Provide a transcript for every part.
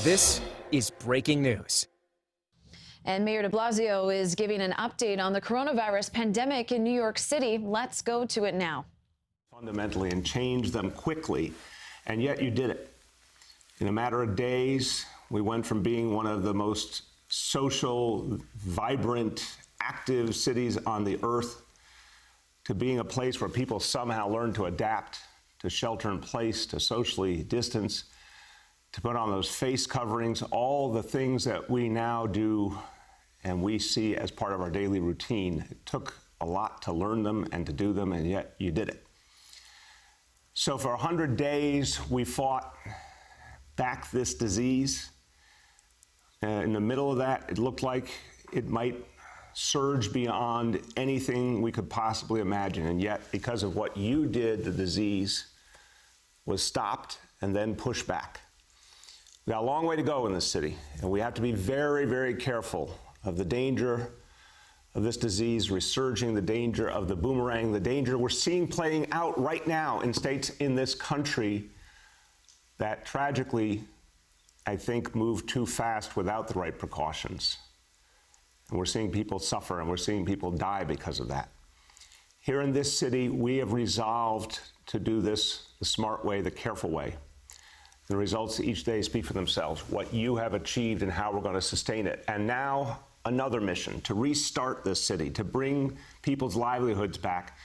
This is breaking news. And Mayor de Blasio is giving an update on the coronavirus pandemic in New York City. Let's go to it now. Fundamentally, and change them quickly, and yet you did it. In a matter of days, we went from being one of the most social, vibrant, active cities on the earth to being a place where people somehow learned to adapt, to shelter in place, to socially distance, to put on those face coverings, all the things that we now do and we see as part of our daily routine. It took a lot to learn them and to do them, and yet you did it. So for 100 days, we fought back this disease. In the middle of that, it looked like it might surge beyond anything we could possibly imagine. And yet, because of what you did, the disease was stopped and then pushed back. We've got a long way to go in this city, and we have to be very, very careful of the danger of this disease resurging, the danger of the boomerang, the danger we're seeing playing out right now in states in this country that tragically, I think, moved too fast without the right precautions. And we're seeing people suffer, and we're seeing people die because of that. Here in this city, we have resolved to do this the smart way, the careful way. The results each day speak for themselves, what you have achieved and how we're going to sustain it. And now another mission, to restart this city, to bring people's livelihoods back,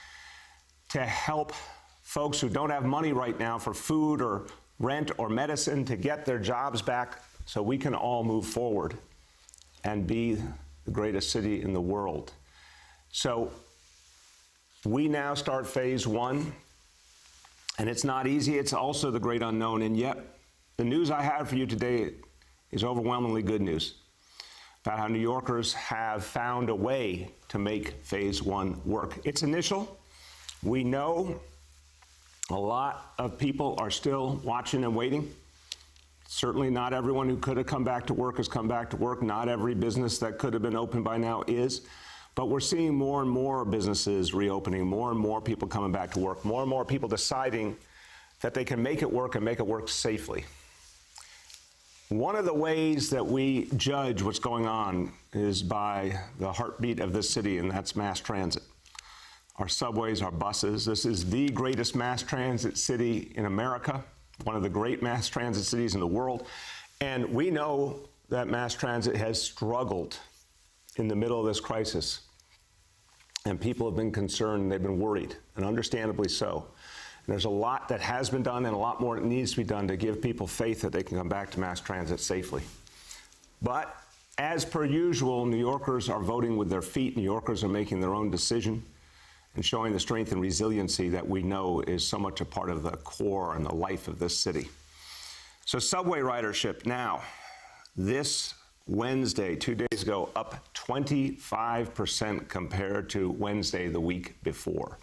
to help folks who don't have money right now for food or rent or medicine to get their jobs back so we can all move forward and be the greatest city in the world. So we now start phase one. And it's not easy. It's also the great unknown. And yet, the news I have for you today is overwhelmingly good news about how New Yorkers have found a way to make phase one work. It's initial. We know a lot of people are still watching and waiting. Certainly not everyone who could have come back to work has come back to work. Not every business that could have been open by now is. But we're seeing more and more businesses reopening, more and more people coming back to work, more and more people deciding that they can make it work and make it work safely. One of the ways that we judge what's going on is by the heartbeat of this city, and that's mass transit. Our subways, our buses. This is the greatest mass transit city in America, one of the great mass transit cities in the world. And we know that mass transit has struggled in the middle of this crisis. And people have been concerned, they've been worried, and understandably so. And there's a lot that has been done and a lot more that needs to be done to give people faith that they can come back to mass transit safely. But as per usual, New Yorkers are voting with their feet. New Yorkers are making their own decision and showing the strength and resiliency that we know is so much a part of the core and the life of this city. So subway ridership now, this Wednesday, 2 days ago, up 25% compared to Wednesday the week before.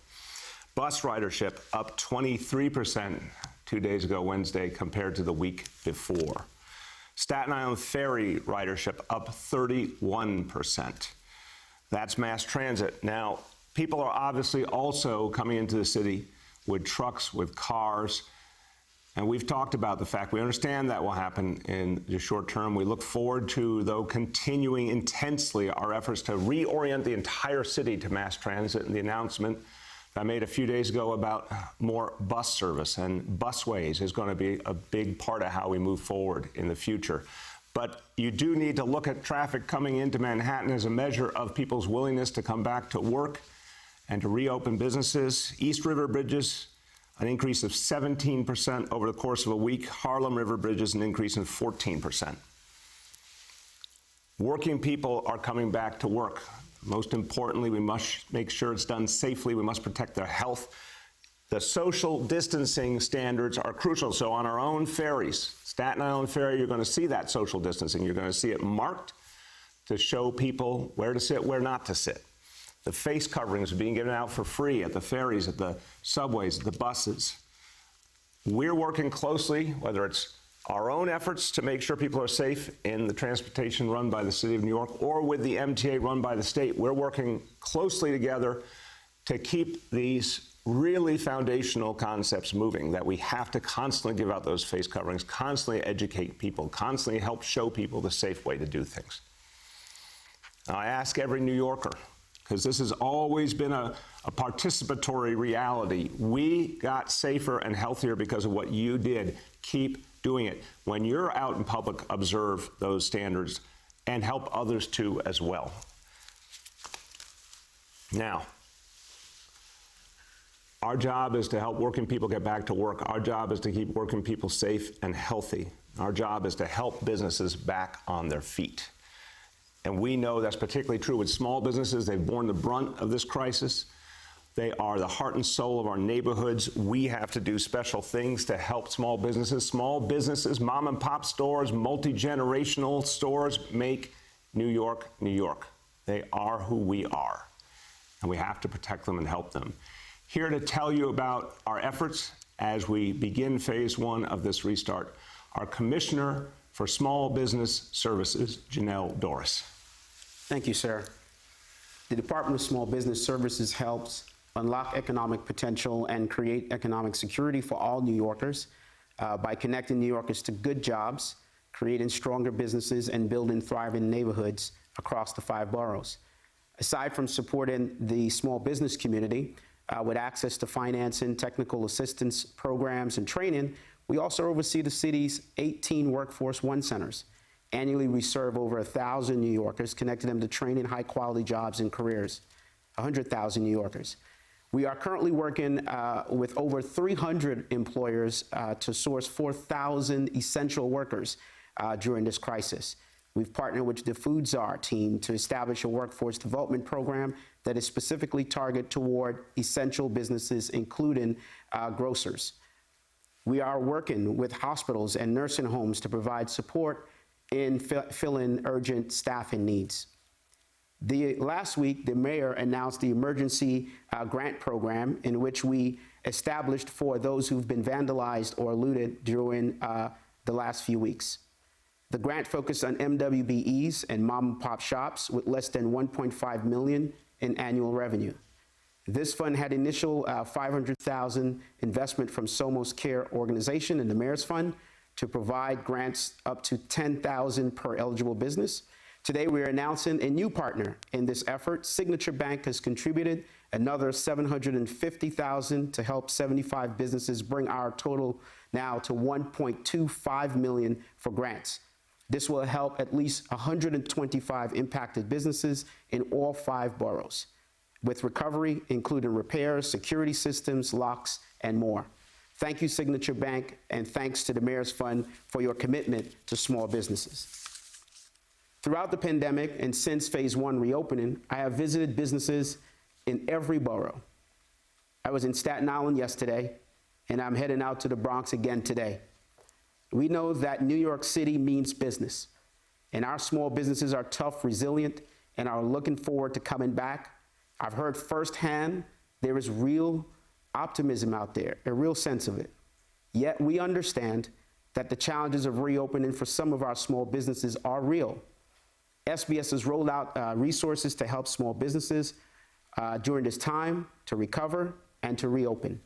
Bus ridership up 23% 2 days ago, Wednesday, compared to the week before. Staten Island ferry ridership up 31%. That's mass transit. Now, people are obviously also coming into the city with trucks, with cars. And we've talked about the fact we understand that will happen in the short term. We look forward to, though, continuing intensely our efforts to reorient the entire city to mass transit, and the announcement that I made a few days ago about more bus service and busways is going to be a big part of how we move forward in the future. But you do need to look at traffic coming into Manhattan as a measure of people's willingness to come back to work and to reopen businesses. East River bridges, an increase of 17% over the course of a week. Harlem River bridges, an increase of 14%. Working people are coming back to work. Most importantly, we must make sure it's done safely. We must protect their health. The social distancing standards are crucial. So on our own ferries, Staten Island Ferry, you're going to see that social distancing. You're going to see it marked to show people where to sit, where not to sit. The face coverings are being given out for free at the ferries, at the subways, at the buses. We're working closely, whether it's our own efforts to make sure people are safe in the transportation run by the City of New York or with the MTA run by the state. We're working closely together to keep these really foundational concepts moving, that we have to constantly give out those face coverings, constantly educate people, constantly help show people the safe way to do things. Now, I ask every New Yorker, because this has always been a participatory reality. We got safer and healthier because of what you did. Keep doing it. When you're out in public, observe those standards and help others too as well. Now, our job is to help working people get back to work. Our job is to keep working people safe and healthy. Our job is to help businesses back on their feet. And we know that's particularly true with small businesses. They've borne the brunt of this crisis. They are the heart and soul of our neighborhoods. We have to do special things to help small businesses. Small businesses, mom and pop stores, multi-generational stores make New York, New York. They are who we are, and we have to protect them and help them. Here to tell you about our efforts as we begin phase one of this restart, our Commissioner for Small Business Services, Janelle Dorris. Thank you, sir. The Department of Small Business Services helps unlock economic potential and create economic security for all New Yorkers by connecting New Yorkers to good jobs, creating stronger businesses, and building thriving neighborhoods across the 5 boroughs. Aside from supporting the small business community with access to financing, technical assistance programs, and training, we also oversee the city's 18 Workforce One centers. Annually, we serve over 1,000 New Yorkers, connecting them to training, high-quality jobs and careers, 100,000 New Yorkers. We are currently working with over 300 employers to source 4,000 essential workers during this crisis. We've partnered with the Food Czar team to establish a workforce development program that is specifically targeted toward essential businesses, including grocers. We are working with hospitals and nursing homes to provide support in filling urgent staffing needs. Last week, the mayor announced the emergency grant program in which we established for those who've been vandalized or looted during the last few weeks. The grant focused on MWBEs and mom and pop shops with less than $1.5 million in annual revenue. This fund had initial $500,000 investment from Somos Care organization and the Mayor's Fund to provide grants up to $10,000 per eligible business. Today, we are announcing a new partner in this effort. Signature Bank has contributed another $750,000 to help 75 businesses, bring our total now to $1.25 million for grants. This will help at least 125 impacted businesses in all 5 boroughs, with recovery, including repairs, security systems, locks, and more. Thank you, Signature Bank, and thanks to the Mayor's Fund for your commitment to small businesses. Throughout the pandemic and since phase 1 reopening, I have visited businesses in every borough. I was in Staten Island yesterday, and I'm heading out to the Bronx again today. We know that New York City means business, and our small businesses are tough, resilient, and are looking forward to coming back. I've heard firsthand there is real optimism out there, a real sense of it. Yet we understand that the challenges of reopening for some of our small businesses are real. SBS has rolled out resources to help small businesses during this time to recover and to reopen.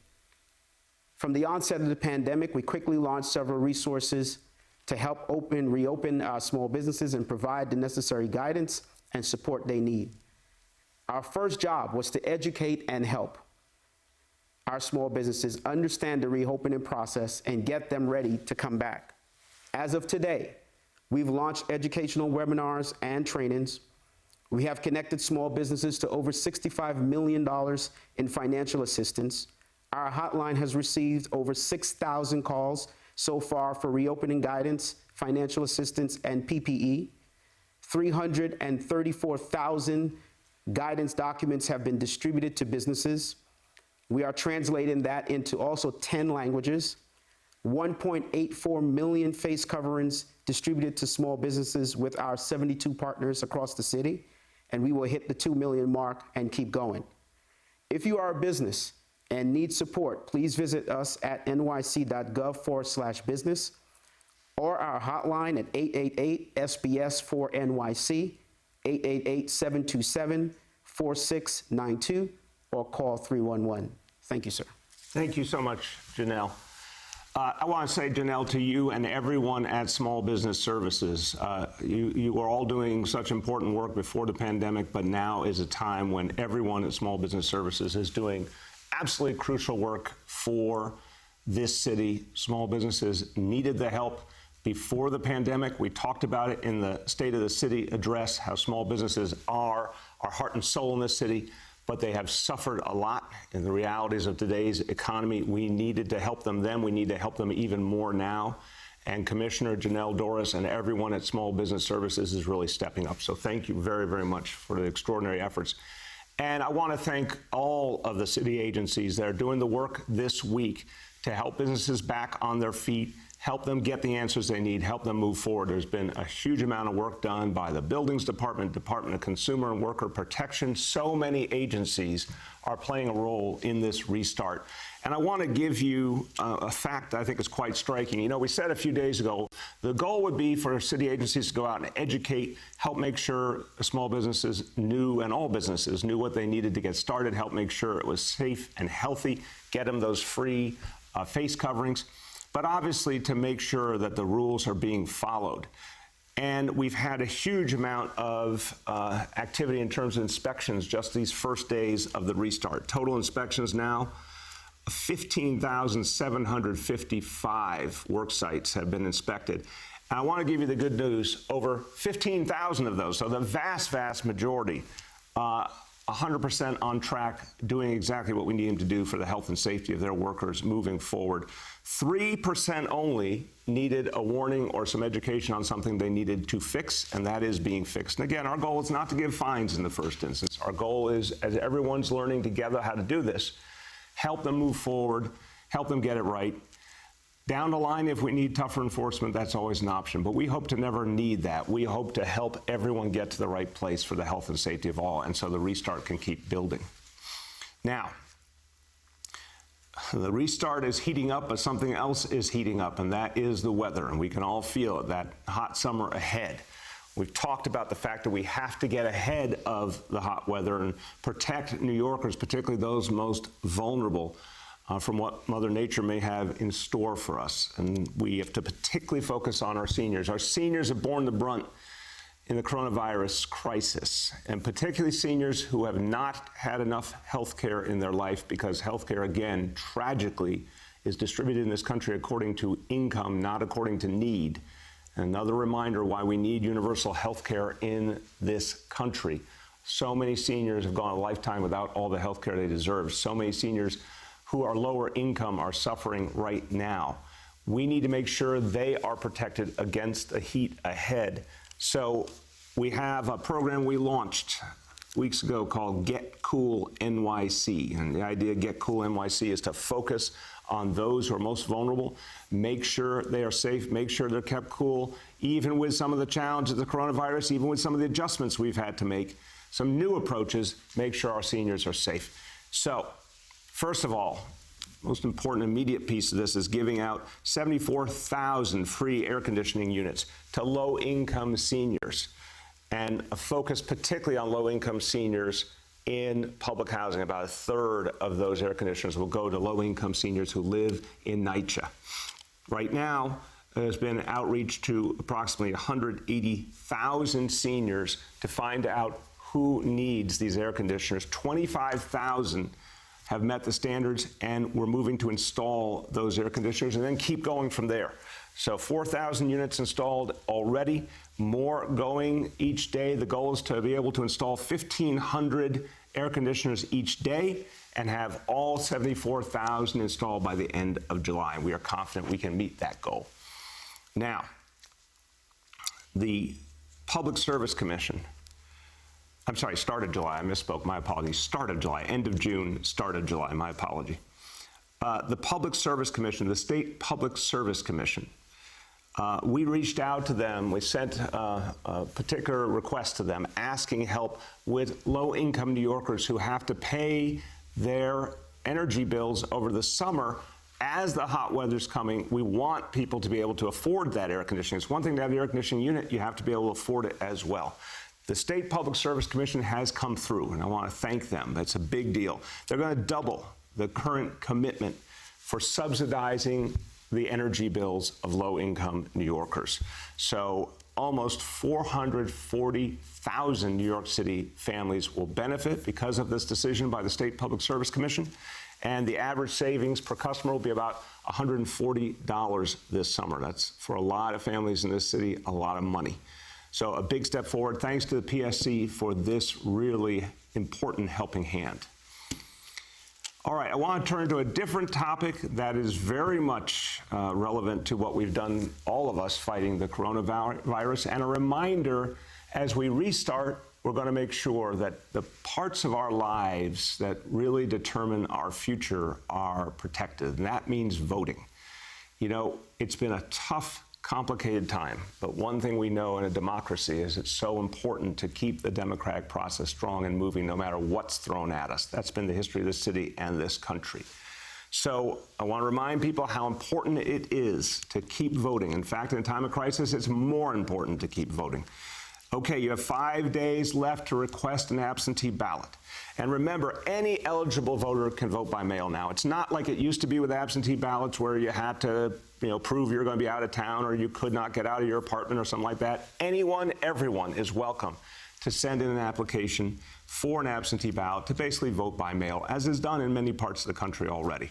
From the onset of the pandemic, we quickly launched several resources to help reopen small businesses and provide the necessary guidance and support they need. Our first job was to educate and help our small businesses understand the reopening process and get them ready to come back. As of today, we've launched educational webinars and trainings. We have connected small businesses to over $65 million in financial assistance. Our hotline has received over 6,000 calls so far for reopening guidance, financial assistance, and PPE. 334,000 guidance documents have been distributed to businesses. We are translating that into also 10 languages. 1.84 million face coverings distributed to small businesses with our 72 partners across the city, and we will hit the 2 million mark and keep going. If you are a business and need support, please visit us at nyc.gov/business or our hotline at 888-SBS-4NYC, 888-727-4692, or call 311. Thank you, sir. Thank you so much, Janelle. I want to say, Janelle, to you and everyone at Small Business Services, you were all doing such important work before the pandemic, but now is a time when everyone at Small Business Services is doing absolutely crucial work for this city. Small businesses needed the help before the pandemic. We talked about it in the State of the City address, how small businesses are our heart and soul in this city, but they have suffered a lot in the realities of today's economy. We needed to help them then. We need to help them even more now. And Commissioner Janelle Dorris and everyone at Small Business Services is really stepping up. So thank you very, very much for the extraordinary efforts. And I want to thank all of the city agencies that are doing the work this week to help businesses back on their feet, help them get the answers they need, help them move forward. There's been a huge amount of work done by the Buildings Department, Department of Consumer and Worker Protection. So many agencies are playing a role in this restart. And I want to give you a fact I think is quite striking. You know, we said a few days ago, the goal would be for city agencies to go out and educate, help make sure small businesses knew, and all businesses knew what they needed to get started, help make sure it was safe and healthy, get them those free face coverings, but obviously to make sure that the rules are being followed. And we've had a huge amount of activity in terms of inspections just these first days of the restart. Total inspections now, 15,755 work sites have been inspected. And I want to give you the good news, over 15,000 of those, so the vast, vast majority, 100% on track, doing exactly what we need them to do for the health and safety of their workers moving forward. 3% only needed a warning or some education on something they needed to fix, and that is being fixed. And again, our goal is not to give fines in the first instance. Our goal is, as everyone's learning together how to do this, help them move forward, help them get it right. Down the line, if we need tougher enforcement, that's always an option. But we hope to never need that. We hope to help everyone get to the right place for the health and safety of all, and so the restart can keep building. Now, the restart is heating up, but something else is heating up, and that is the weather. And we can all feel it, that hot summer ahead. We've talked about the fact that we have to get ahead of the hot weather and protect New Yorkers, particularly those most vulnerable, from what Mother Nature may have in store for us. And we have to particularly focus on our seniors. Our seniors have borne the brunt in the coronavirus crisis, and particularly seniors who have not had enough health care in their life, because health care, again, tragically, is distributed in this country according to income, not according to need. Another reminder why we need universal health care in this country. So many seniors have gone a lifetime without all the health care they deserve. So many seniors who are lower income are suffering right now. We need to make sure they are protected against the heat ahead. So we have a program we launched weeks ago called Get Cool NYC. And the idea of Get Cool NYC is to focus on those who are most vulnerable, make sure they are safe, make sure they're kept cool, even with some of the challenges of the coronavirus, even with some of the adjustments we've had to make, some new approaches, make sure our seniors are safe. So, first of all, most important immediate piece of this is giving out 74,000 free air conditioning units to low-income seniors, and a focus particularly on low-income seniors in public housing. About a third of those air conditioners will go to low-income seniors who live in NYCHA. Right now, there's been outreach to approximately 180,000 seniors to find out who needs these air conditioners. 25,000 have met the standards, and we're moving to install those air conditioners and then keep going from there. So 4,000 units installed already, more going each day. The goal is to be able to install 1,500 air conditioners each day and have all 74,000 installed by the end of July. We are confident we can meet that goal. Now, the Public Service Commission, I'm sorry, start of July, I misspoke, my apologies. Start of July, end of June, start of July, my apology. The Public Service Commission, the State Public Service Commission, we reached out to them. We sent a particular request to them asking help with low-income New Yorkers who have to pay their energy bills over the summer. As the hot weather's coming, we want people to be able to afford that air conditioning. It's one thing to have the air conditioning unit, you have to be able to afford it as well. The State Public Service Commission has come through, and I want to thank them. That's a big deal. They're going to double the current commitment for subsidizing the energy bills of low-income New Yorkers. So almost 440,000 New York City families will benefit because of this decision by the State Public Service Commission. And the average savings per customer will be about $140 this summer. That's, for a lot of families in this city, a lot of money. So a big step forward. Thanks to the PSC for this really important helping hand. All right, I want to turn to a different topic that is very much relevant to what we've done, all of us, fighting the coronavirus, and a reminder, as we restart, we're going to make sure that the parts of our lives that really determine our future are protected, and that means voting. You know, it's been a tough, complicated time, but one thing we know in a democracy is it's so important to keep the democratic process strong and moving no matter what's thrown at us. That's been the history of this city and this country. So I want to remind people how important it is to keep voting. In fact, in a time of crisis, it's more important to keep voting. Okay, you have 5 days left to request an absentee ballot. And remember, any eligible voter can vote by mail now. It's not like it used to be with absentee ballots where you had to, prove you're going to be out of town or you could not get out of your apartment or something like that. Anyone, everyone is welcome to send in an application for an absentee ballot to basically vote by mail, as is done in many parts of the country already.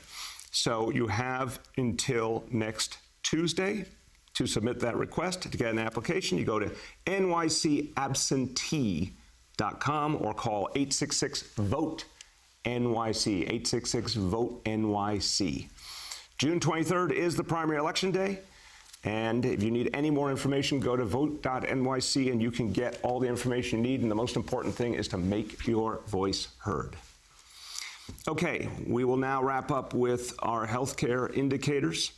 So you have until next Tuesday to submit that request. To get an application, you go to nycabsentee.com or call 866-VOTE-NYC, 866-VOTE-NYC. June 23rd is the primary election day, and if you need any more information, go to vote.nyc and you can get all the information you need, and the most important thing is to make your voice heard. Okay, we will now wrap up with our healthcare indicators.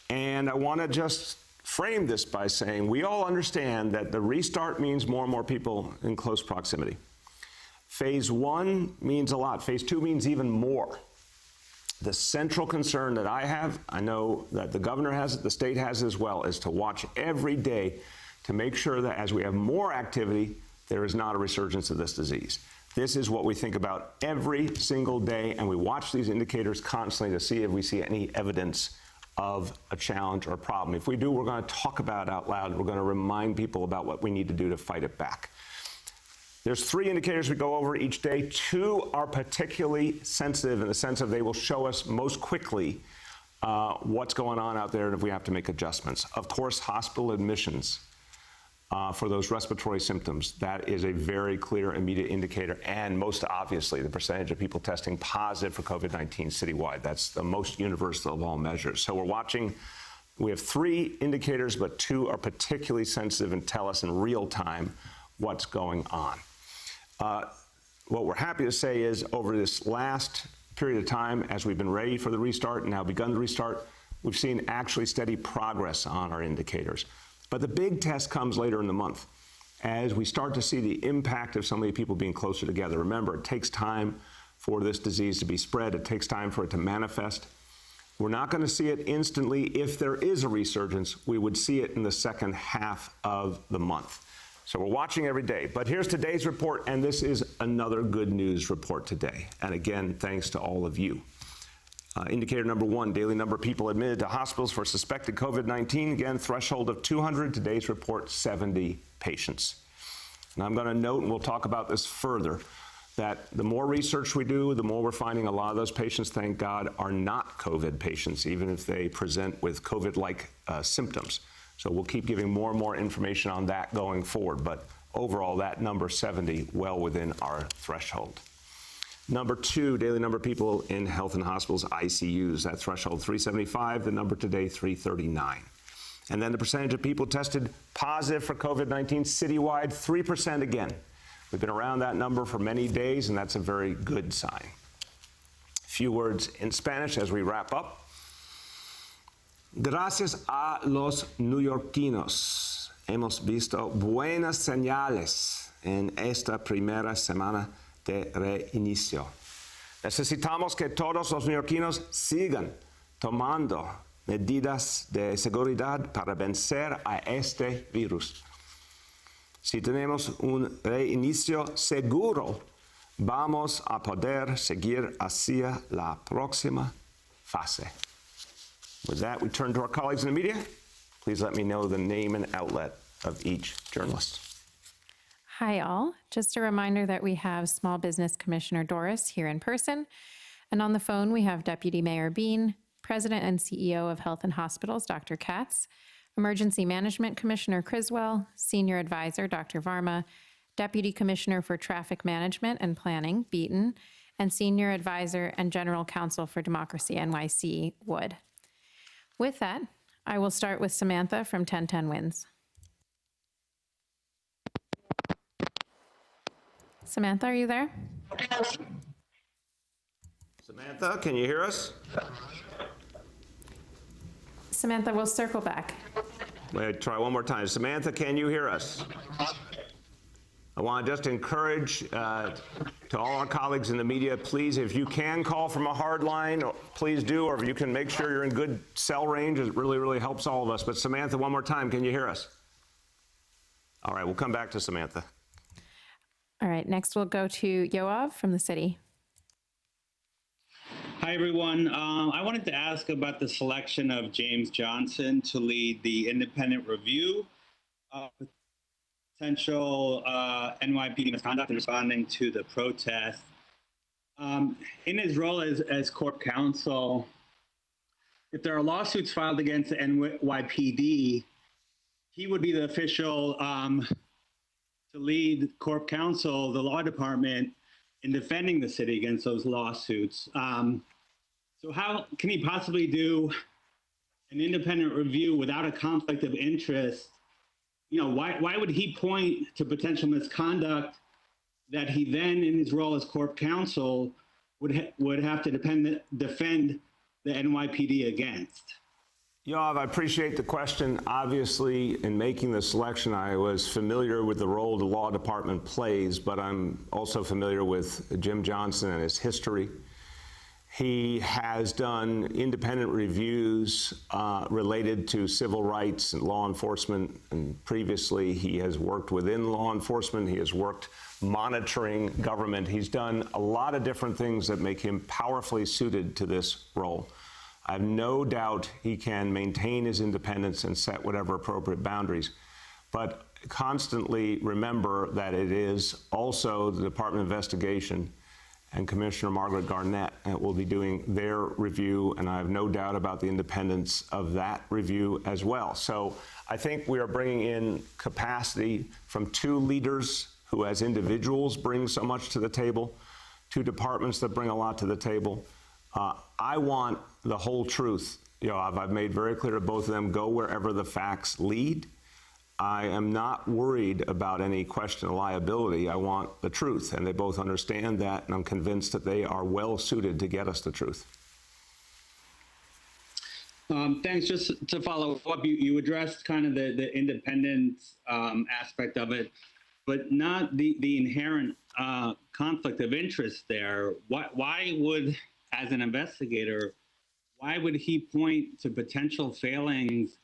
And I want to just frame this by saying we all understand that the restart means more and more people in close proximity. Phase 1 means a lot. Phase 2 means even more. The central concern that I have, I know that the governor has it, the state has it as well, is to watch every day to make sure that as we have more activity, there is not a resurgence of this disease. This is what we think about every single day, and we watch these indicators constantly to see if we see any evidence of a challenge or a problem. If we do, we're going to talk about it out loud. We're going to remind people about what we need to do to fight it back. There's 3 indicators we go over each day. 2 are particularly sensitive in the sense of they will show us most quickly what's going on out there and if we have to make adjustments. Of course, hospital admissions for those respiratory symptoms. That is a very clear, immediate indicator. And most obviously, the percentage of people testing positive for COVID-19 citywide. That's the most universal of all measures. So we're watching. We have 3 indicators, but 2 are particularly sensitive and tell us in real time what's going on. What we're happy to say is over this last period of time, as we've been ready for the restart and now begun the restart, we've seen actually steady progress on our indicators. But the big test comes later in the month as we start to see the impact of so many people being closer together. Remember, it takes time for this disease to be spread. It takes time for it to manifest. We're not going to see it instantly. If there is a resurgence, we would see it in the second half of the month. So we're watching every day. But here's today's report, and this is another good news report today. And again, thanks to all of you. Indicator number 1, daily number of people admitted to hospitals for suspected COVID-19. Again, threshold of 200. Today's report, 70 patients. And I'm going to note, and we'll talk about this further, that the more research we do, the more we're finding a lot of those patients, thank God, are not COVID patients, even if they present with COVID-like symptoms. So we'll keep giving more and more information on that going forward. But overall, that number 70, well within our threshold. Number 2, daily number of people in health and hospitals, ICUs. That threshold, 375. The number today, 339. And then the percentage of people tested positive for COVID-19 citywide, 3% again. We've been around that number for many days, and that's a very good sign. A few words in Spanish as we wrap up. Gracias a los neoyorquinos, hemos visto buenas señales en esta primera semana de reinicio. Necesitamos que todos los neoyorquinos sigan tomando medidas de seguridad para vencer a este virus. Si tenemos un reinicio seguro, vamos a poder seguir hacia la próxima fase. With that, we turn to our colleagues in the media. Please let me know the name and outlet of each journalist. Hi, all. Just a reminder that we have Small Business Commissioner Doris here in person. And on the phone, we have Deputy Mayor Bean, President and CEO of Health and Hospitals, Dr. Katz, Emergency Management Commissioner Criswell, Senior Advisor, Dr. Varma, Deputy Commissioner for Traffic Management and Planning, Beaton, and Senior Advisor and General Counsel for Democracy NYC, Wood. With that, I will start with Samantha from 1010 Wins. Samantha, are you there? Samantha, can you hear us? Samantha, we'll circle back. Wait, try one more time. Samantha, can you hear us? I want to just encourage to all our colleagues in the media, please, if you can call from a hard line, please do, or if you can make sure you're in good cell range, it really, really helps all of us. But Samantha, one more time, can you hear us? All right, we'll come back to Samantha. All right, next we'll go to Yoav from the city. Hi, everyone. I wanted to ask about the selection of James Johnson to lead the independent review of potential NYPD misconduct in responding to the protest. In his role as Corp Counsel, if there are lawsuits filed against the NYPD, he would be the official to lead Corp Counsel, the law department, in defending the city against those lawsuits. So how can he possibly do an independent review without a conflict of interest? You know, why would he point to potential misconduct that he then, in his role as Corp Counsel, would have to defend the NYPD against? Yoav, I appreciate the question. Obviously, in making the selection, I was familiar with the role the law department plays, but I'm also familiar with Jim Johnson and his history. He has done independent reviews related to civil rights and law enforcement, and previously he has worked within law enforcement. He has worked monitoring government. He's done a lot of different things that make him powerfully suited to this role. I have no doubt he can maintain his independence and set whatever appropriate boundaries. But constantly remember that it is also the Department of Investigation and Commissioner Margaret Garnett will be doing their review, and I have no doubt about the independence of that review as well. So I think we are bringing in capacity from two leaders who as individuals bring so much to the table, two departments that bring a lot to the table. I want the whole truth. You know, I've made very clear to both of them, go wherever the facts lead. I am not worried about any question of liability. I want the truth, and they both understand that, and I'm convinced that they are well suited to get us the truth. Thanks. Just to follow up, you addressed kind of the independence aspect of it, but not the inherent conflict of interest there. Why would, as an investigator, why would he point to potential failings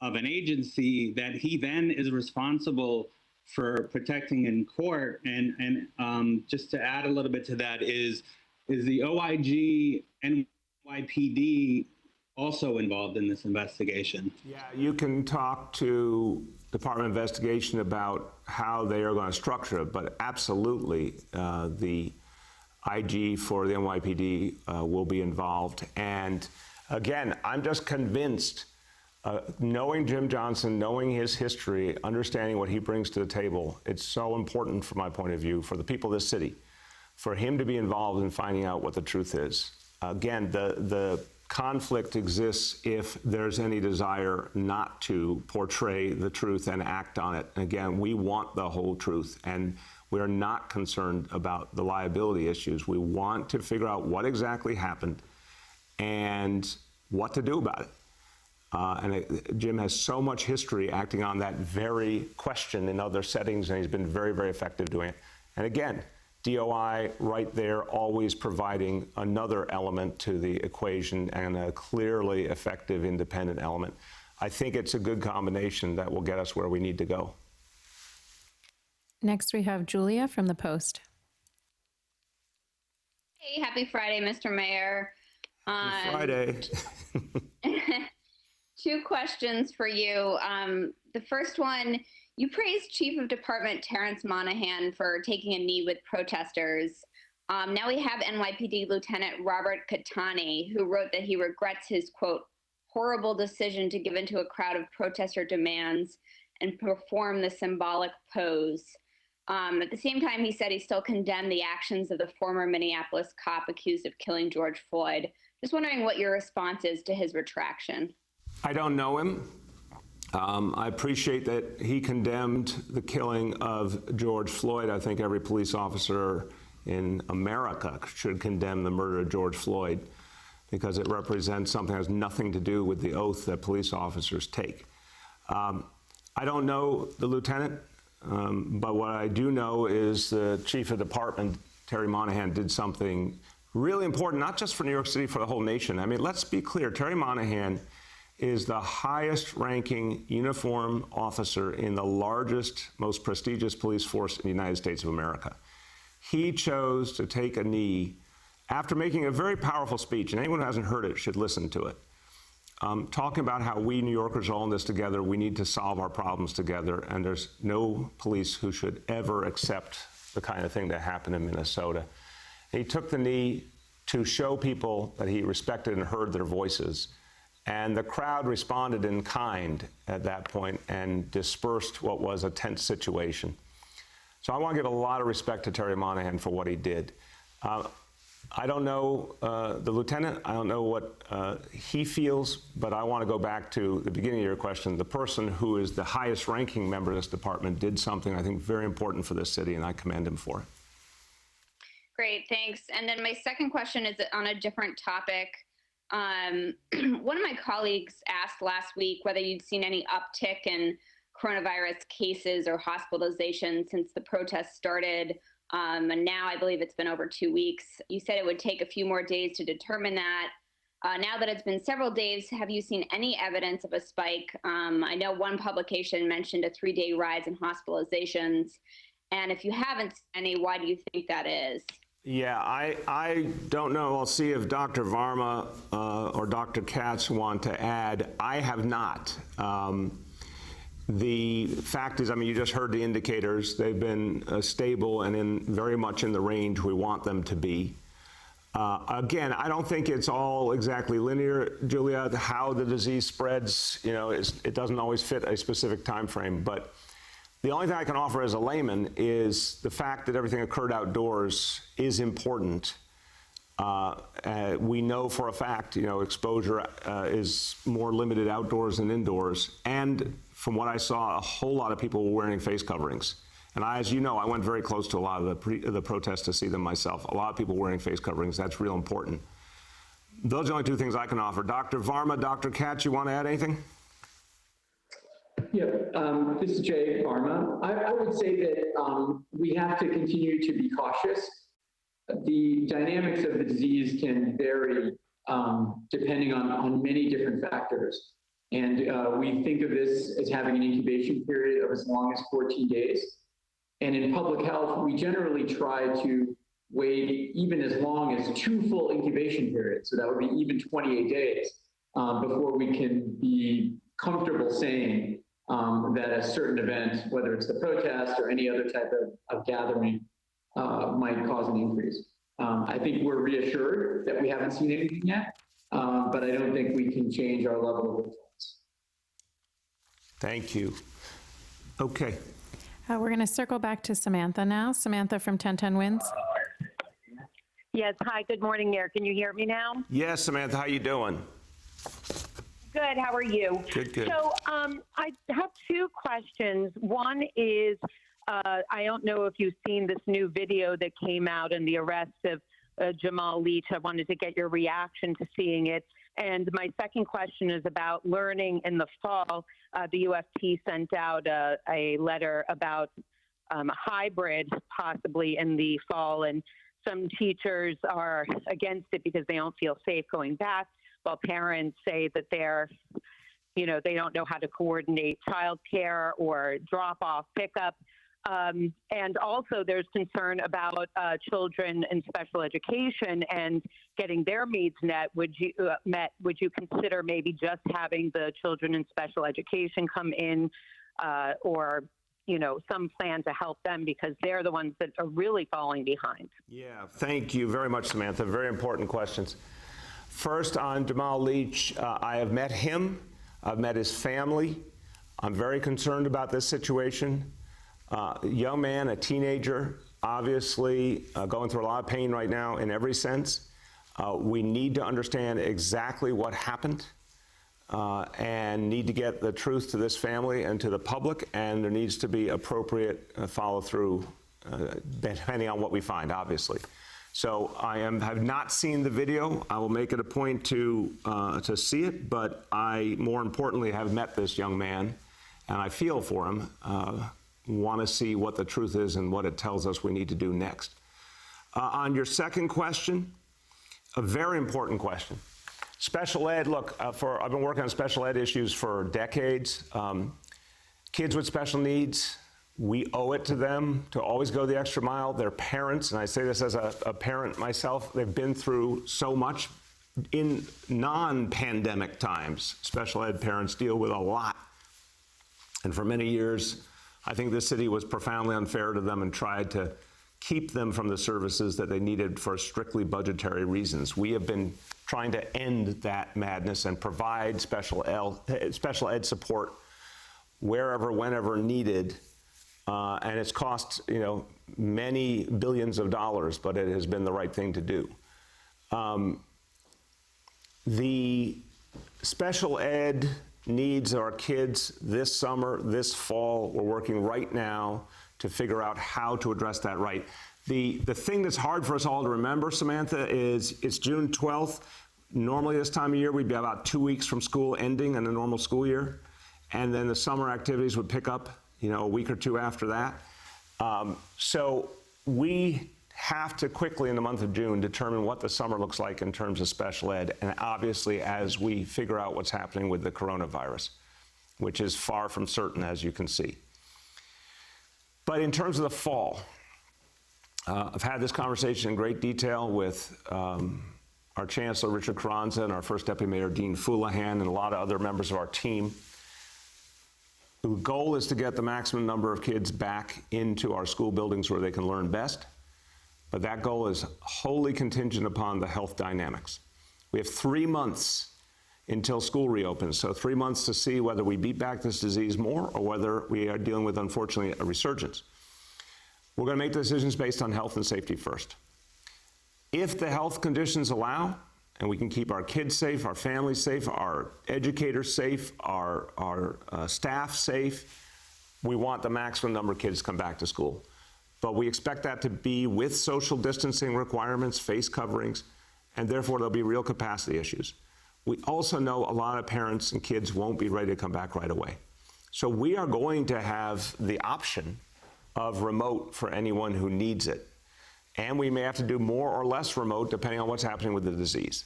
of an agency that he then is responsible for protecting in court? And just to add a little bit to that, is the OIG NYPD also involved in this investigation? Yeah, you can talk to Department of Investigation about how they are going to structure it, but absolutely the IG for the NYPD will be involved. And again, I'm just convinced, knowing Jim Johnson, knowing his history, understanding what he brings to the table, it's so important from my point of view, for the people of this city, for him to be involved in finding out what the truth is. Again, the conflict exists if there's any desire not to portray the truth and act on it. Again, we want the whole truth, and we're not concerned about the liability issues. We want to figure out what exactly happened and what to do about it. Jim has so much history acting on that very question in other settings, and he's been very, very effective doing it. And again, DOI right there, always providing another element to the equation and a clearly effective independent element. I think it's a good combination that will get us where we need to go. Next, we have Julia from the Post. Hey, happy Friday, Mr. Mayor. Friday. Two questions for you. The first one, you praised Chief of Department Terrence Monahan for taking a knee with protesters. Now we have NYPD Lieutenant Robert Catani, who wrote that he regrets his, quote, horrible decision to give into a crowd of protester demands and perform the symbolic pose. At the same time, he said he still condemned the actions of the former Minneapolis cop accused of killing George Floyd. Just wondering what your response is to his retraction. I don't know him. I appreciate that he condemned the killing of George Floyd. I think every police officer in America should condemn the murder of George Floyd because it represents something that has nothing to do with the oath that police officers take. I don't know the lieutenant, but what I do know is the chief of department, Terry Monahan, did something really important, not just for New York City, for the whole nation. I mean, let's be clear, Terry Monahan is the highest ranking uniform officer in the largest, most prestigious police force in the United States of America. He chose to take a knee after making a very powerful speech, and anyone who hasn't heard it should listen to it, talking about how we New Yorkers are all in this together, we need to solve our problems together, and there's no police who should ever accept the kind of thing that happened in Minnesota. He took the knee to show people that he respected and heard their voices. And the crowd responded in kind at that point and dispersed what was a tense situation. So I want to give a lot of respect to Terry Monahan for what he did. I don't know the lieutenant. I don't know what he feels, but I want to go back to the beginning of your question. The person who is the highest ranking member of this department did something I think very important for this city, and I commend him for it. Great, thanks. And then my second question is on a different topic. One of my colleagues asked last week whether you'd seen any uptick in coronavirus cases or hospitalizations since the protests started. And now I believe it's been over 2 weeks. You said it would take a few more days to determine that. Now that it's been several days, have you seen any evidence of a spike? I know one publication mentioned a 3-day rise in hospitalizations. And if you haven't seen any, why do you think that is? Yeah, I don't know. I'll see if Dr. Varma or Dr. Katz want to add. I have not. The fact is, I mean, you just heard the indicators. They've been stable and very much in the range we want them to be. Again, I don't think it's all exactly linear, Julia, how the disease spreads. You know, it doesn't always fit a specific time frame. But the only thing I can offer as a layman is the fact that everything occurred outdoors is important. We know for a fact, you know, exposure is more limited outdoors than indoors. And from what I saw, a whole lot of people were wearing face coverings. And as you know, I went very close to a lot of the protests to see them myself. A lot of people wearing face coverings. That's real important. Those are the only two things I can offer. Dr. Varma, Dr. Katz, you want to add anything? Yeah, this is Jay Varma. I would say that we have to continue to be cautious. The dynamics of the disease can vary depending on many different factors. And we think of this as having an incubation period of as long as 14 days. And in public health, we generally try to wait even as long as 2 full incubation periods. So that would be even 28 days before we can be comfortable saying that a certain event, whether it's the protest or any other type of gathering, might cause an increase. I think we're reassured that we haven't seen anything yet, but I don't think we can change our level of influence. Thank you. Okay. We're going to circle back to Samantha now. Samantha from 1010 Wins. Yes. Hi. Good morning, Mayor. Can you hear me now? Yes, Samantha. How you doing? Good. How are you? Good. Good. So I have 2 questions. One is I don't know if you've seen this new video that came out in the arrest of Jamal Leach. I wanted to get your reaction to seeing it. And my second question is about learning in the fall. The UFT sent out a letter about a hybrid possibly in the fall, and some teachers are against it because they don't feel safe going back, while parents say that they don't know how to coordinate childcare or drop-off, pickup. And also there's concern about children in special education and getting their needs met. Would you consider maybe just having the children in special education come in or some plan to help them, because they're the ones that are really falling behind? Yeah, thank you very much, Samantha. Very important questions. First, on Jamal Leach, I have met him. I've met his family. I'm very concerned about this situation. Young man, a teenager, obviously going through a lot of pain right now in every sense. We need to understand exactly what happened and need to get the truth to this family and to the public, and there needs to be appropriate follow through depending on what we find, obviously. So I have not seen the video. I will make it a point to see it, but I, more importantly, have met this young man, and I feel for him. Want to see what the truth is and what it tells us we need to do next. On your second question, a very important question. Special ed, look, I've been working on special ed issues for decades. Kids with special needs, we owe it to them to always go the extra mile. Their parents, and I say this as a parent myself, they've been through so much. In non-pandemic times, special ed parents deal with a lot. And for many years, I think this city was profoundly unfair to them and tried to keep them from the services that they needed for strictly budgetary reasons. We have been trying to end that madness and provide special ed support wherever, whenever needed. And it's cost, many billions of dollars, but it has been the right thing to do. The special ed needs of our kids this summer, this fall, we're working right now to figure out how to address that right. The thing that's hard for us all to remember, Samantha, is it's June 12th. Normally this time of year, we'd be about 2 weeks from school ending in a normal school year. And then the summer activities would pick up, a week or two after that. So we have to quickly in the month of June determine what the summer looks like in terms of special ed, and obviously as we figure out what's happening with the coronavirus, which is far from certain, as you can see. But in terms of the fall, I've had this conversation in great detail with our Chancellor, Richard Carranza, and our first Deputy Mayor, Dean Foulahan, and a lot of other members of our team. The goal is to get the maximum number of kids back into our school buildings where they can learn best. But that goal is wholly contingent upon the health dynamics. We have 3 months until school reopens, so 3 months to see whether we beat back this disease more or whether we are dealing with, unfortunately, a resurgence. We're going to make decisions based on health and safety first. If the health conditions allow, and we can keep our kids safe, our families safe, our educators safe, our staff safe, we want the maximum number of kids to come back to school. But we expect that to be with social distancing requirements, face coverings, and therefore there'll be real capacity issues. We also know a lot of parents and kids won't be ready to come back right away. So we are going to have the option of remote for anyone who needs it. And we may have to do more or less remote depending on what's happening with the disease.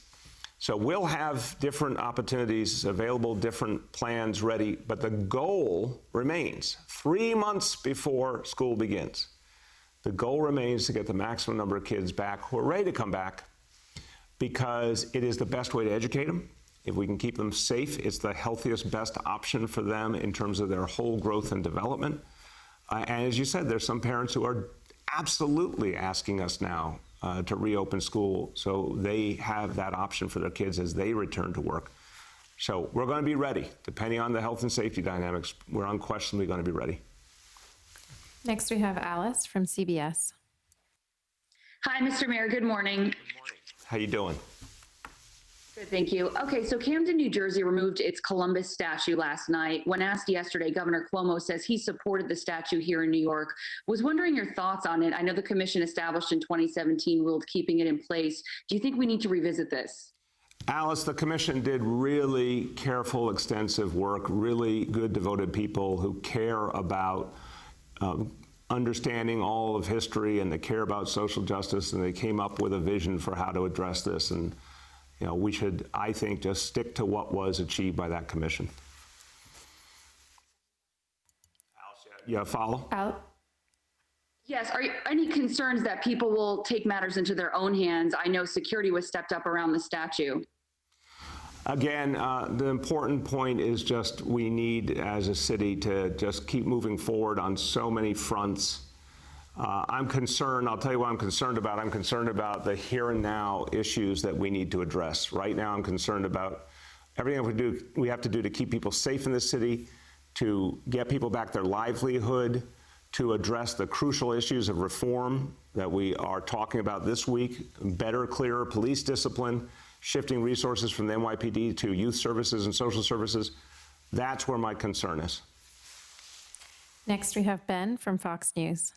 So we'll have different opportunities available, different plans ready, but the goal remains 3 months before school begins. The goal remains to get the maximum number of kids back who are ready to come back, because it is the best way to educate them. If we can keep them safe, it's the healthiest, best option for them in terms of their whole growth and development. And as you said, there's some parents who are absolutely asking us now to reopen school so they have that option for their kids as they return to work. So we're going to be ready. Depending on the health and safety dynamics, we're unquestionably going to be ready. Next, we have Alice from CBS. Hi, Mr. Mayor. Good morning. Good morning. How you doing? Good, thank you. Okay, so Camden, New Jersey removed its Columbus statue last night. When asked yesterday, Governor Cuomo says he supported the statue here in New York. Was wondering your thoughts on it. I know the commission established in 2017 ruled keeping it in place. Do you think we need to revisit this? Alice, the commission did really careful, extensive work, really good, devoted people who care about understanding all of history, and they care about social justice, and they came up with a vision for how to address this. And we should, I think, just stick to what was achieved by that commission. Alice, you have a follow? Yes. Are any concerns that people will take matters into their own hands? I know security was stepped up around the statue. Again, the important point is just we need, as a city, to just keep moving forward on so many fronts. I'm concerned, I'll tell you what I'm concerned about. I'm concerned about the here and now issues that we need to address. Right now, I'm concerned about everything we have to do to keep people safe in this city, to get people back their livelihood, to address the crucial issues of reform that we are talking about this week, better, clearer police discipline, shifting resources from the NYPD to youth services and social services. That's where my concern is. Next, we have Ben from Fox News.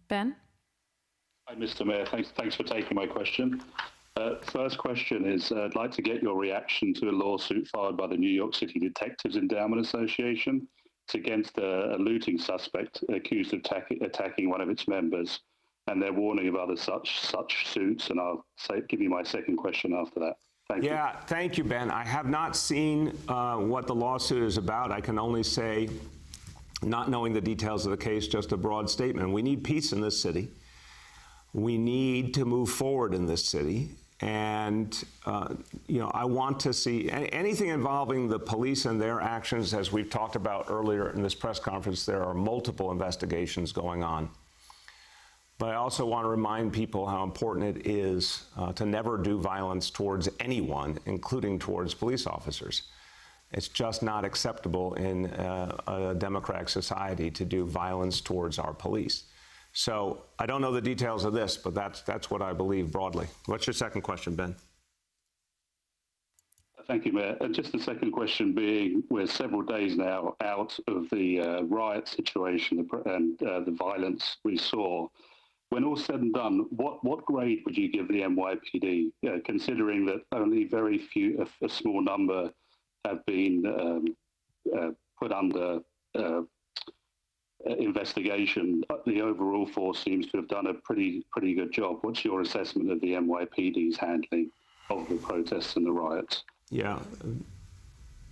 Ben? Hi, Mr. Mayor. Thanks for taking my question. First question is, I'd like to get your reaction to a lawsuit filed by the New York City Detectives Endowment Association. It's against a looting suspect accused of attacking one of its members, and they're warning of other such suits. And I'll give you my second question after that. Thank you. Yeah, thank you, Ben. I have not seen what the lawsuit is about. I can only say, not knowing the details of the case, just a broad statement. We need peace in this city. We need to move forward in this city. And, I want to see anything involving the police and their actions. As we've talked about earlier in this press conference, there are multiple investigations going on. But I also want to remind people how important it is to never do violence towards anyone, including towards police officers. It's just not acceptable in a democratic society to do violence towards our police. So I don't know the details of this, but that's what I believe broadly. What's your second question, Ben? Thank you, Mayor. And just the second question being, we're several days now out of the riot situation and the violence we saw. When all's said and done, what grade would you give the NYPD, considering that only very few, a small number, have been put under investigation? The overall force seems to have done a pretty good job. What's your assessment of the NYPD's handling of the protests and the riots? Yeah,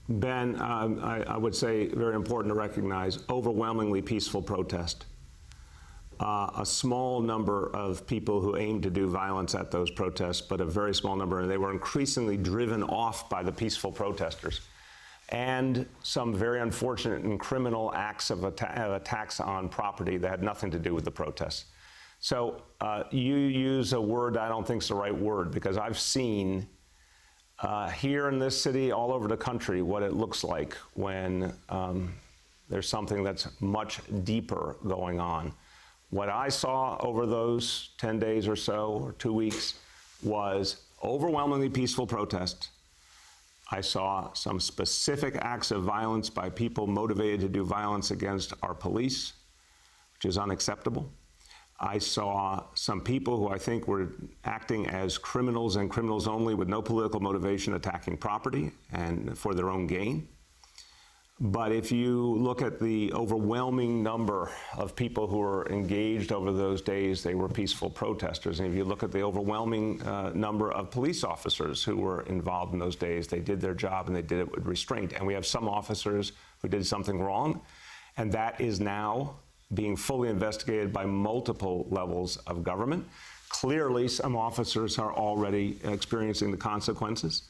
Ben, I would say very important to recognize overwhelmingly peaceful protest. A small number of people who aimed to do violence at those protests, but a very small number, and they were increasingly driven off by the peaceful protesters. And some very unfortunate and criminal acts of attacks on property that had nothing to do with the protests. So you use a word I don't think is the right word, because I've seen here in this city, all over the country, what it looks like when there's something that's much deeper going on. What I saw over those 10 days or so, or 2 weeks, was overwhelmingly peaceful protest. I saw some specific acts of violence by people motivated to do violence against our police, which is unacceptable. I saw some people who I think were acting as criminals and criminals only with no political motivation, attacking property and for their own gain. But if you look at the overwhelming number of people who were engaged over those days, they were peaceful protesters. And if you look at the overwhelming number of police officers who were involved in those days, they did their job and they did it with restraint. And we have some officers who did something wrong, and that is now being fully investigated by multiple levels of government. Clearly, some officers are already experiencing the consequences.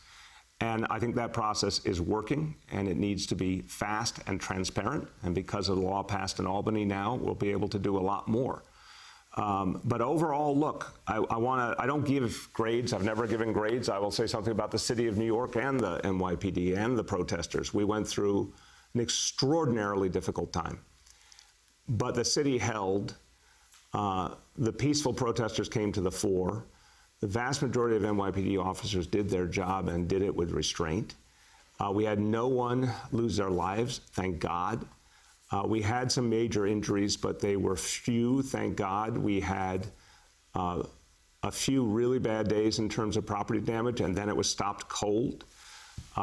And I think that process is working, and it needs to be fast and transparent. And because of the law passed in Albany now, we'll be able to do a lot more. But overall, look, I don't give grades. I've never given grades. I will say something about the city of New York and the NYPD and the protesters. We went through an extraordinarily difficult time. But the city held. The peaceful protesters came to the fore. The vast majority of NYPD officers did their job and did it with restraint. We had no one lose their lives, thank God. We had some major injuries, but they were few, thank God. We had a few really bad days in terms of property damage, and then it was stopped cold.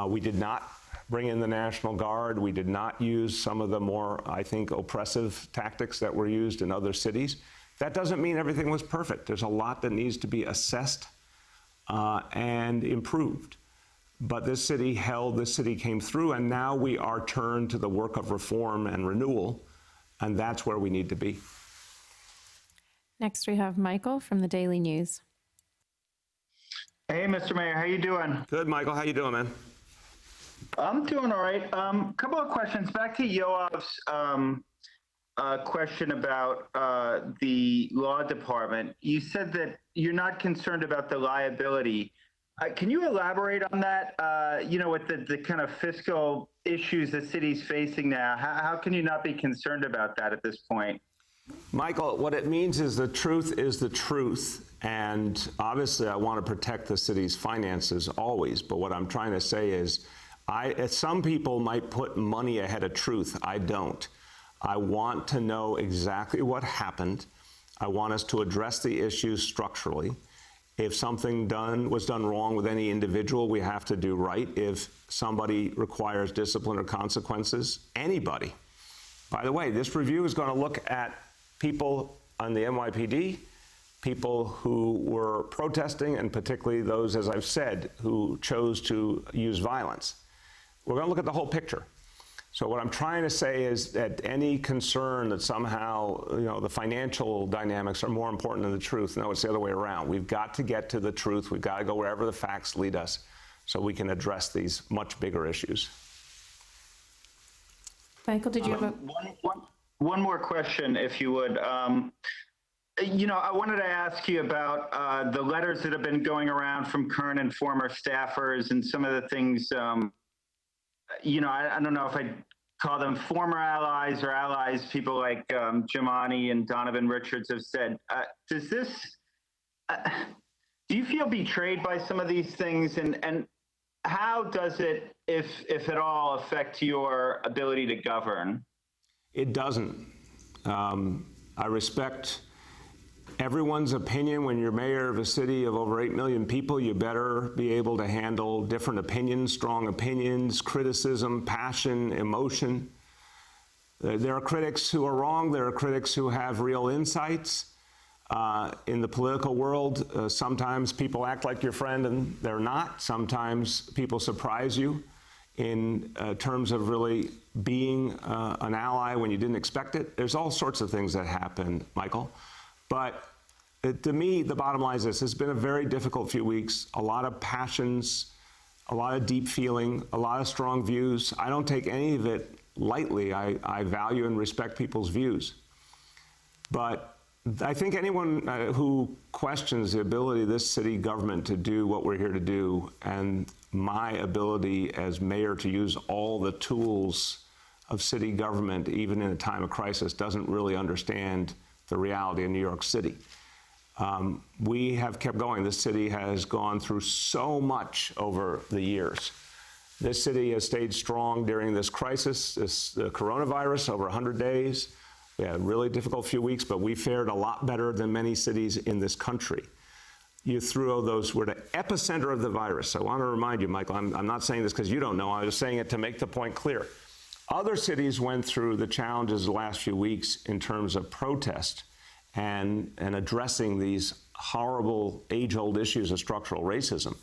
We did not bring in the National Guard. We did not use some of the more, I think, oppressive tactics that were used in other cities. That doesn't mean everything was perfect. There's a lot that needs to be assessed and improved. But this city held, this city came through, and now we are turned to the work of reform and renewal. And that's where we need to be. Next, we have Michael from the Daily News. Hey, Mr. Mayor, how you doing? Good, Michael. How you doing, man? I'm doing all right. Couple of questions. Back to Yoav's question about the law department. You said that you're not concerned about the liability. Can you elaborate on that? With the kind of fiscal issues the city's facing now, how can you not be concerned about that at this point? Michael, what it means is the truth is the truth. And obviously, I want to protect the city's finances always. But what I'm trying to say is, some people might put money ahead of truth. I don't. I want to know exactly what happened. I want us to address the issues structurally. If something was done wrong with any individual, we have to do right. If somebody requires discipline or consequences, anybody. By the way, this review is going to look at people on the NYPD, people who were protesting, and particularly those, as I've said, who chose to use violence. We're going to look at the whole picture. So what I'm trying to say is that any concern that somehow, the financial dynamics are more important than the truth, no, it's the other way around. We've got to get to the truth. We've got to go wherever the facts lead us so we can address these much bigger issues. Michael, did you have one more question, if you would? I wanted to ask you about the letters that have been going around from current and former staffers and some of the things, I don't know if I'd call them former allies or allies, people like Jimani and Donovan Richards have said. Do you feel betrayed by some of these things? And how does it, if at all, affect your ability to govern? It doesn't. I respect everyone's opinion. When you're mayor of a city of over 8 million people, you better be able to handle different opinions, strong opinions, criticism, passion, emotion. There are critics who are wrong. There are critics who have real insights. In the political world, sometimes people act like your friend and they're not. Sometimes people surprise you in terms of really being an ally when you didn't expect it. There's all sorts of things that happen, Michael. But to me, the bottom line is this. It's been a very difficult few weeks, a lot of passions, a lot of deep feeling, a lot of strong views. I don't take any of it lightly. I value and respect people's views. But I think anyone who questions the ability of this city government to do what we're here to do, and my ability as mayor to use all the tools of city government, even in a time of crisis, doesn't really understand the reality of New York City. We have kept going. This city has gone through so much over the years. This city has stayed strong during this crisis, the coronavirus, over 100 days. We had a really difficult few weeks, but we fared a lot better than many cities in this country. You threw those, we're the epicenter of the virus. I want to remind you, Michael, I'm not saying this because you don't know, I was saying it to make the point clear. Other cities went through the challenges the last few weeks in terms of protest and addressing these horrible age-old issues of structural racism.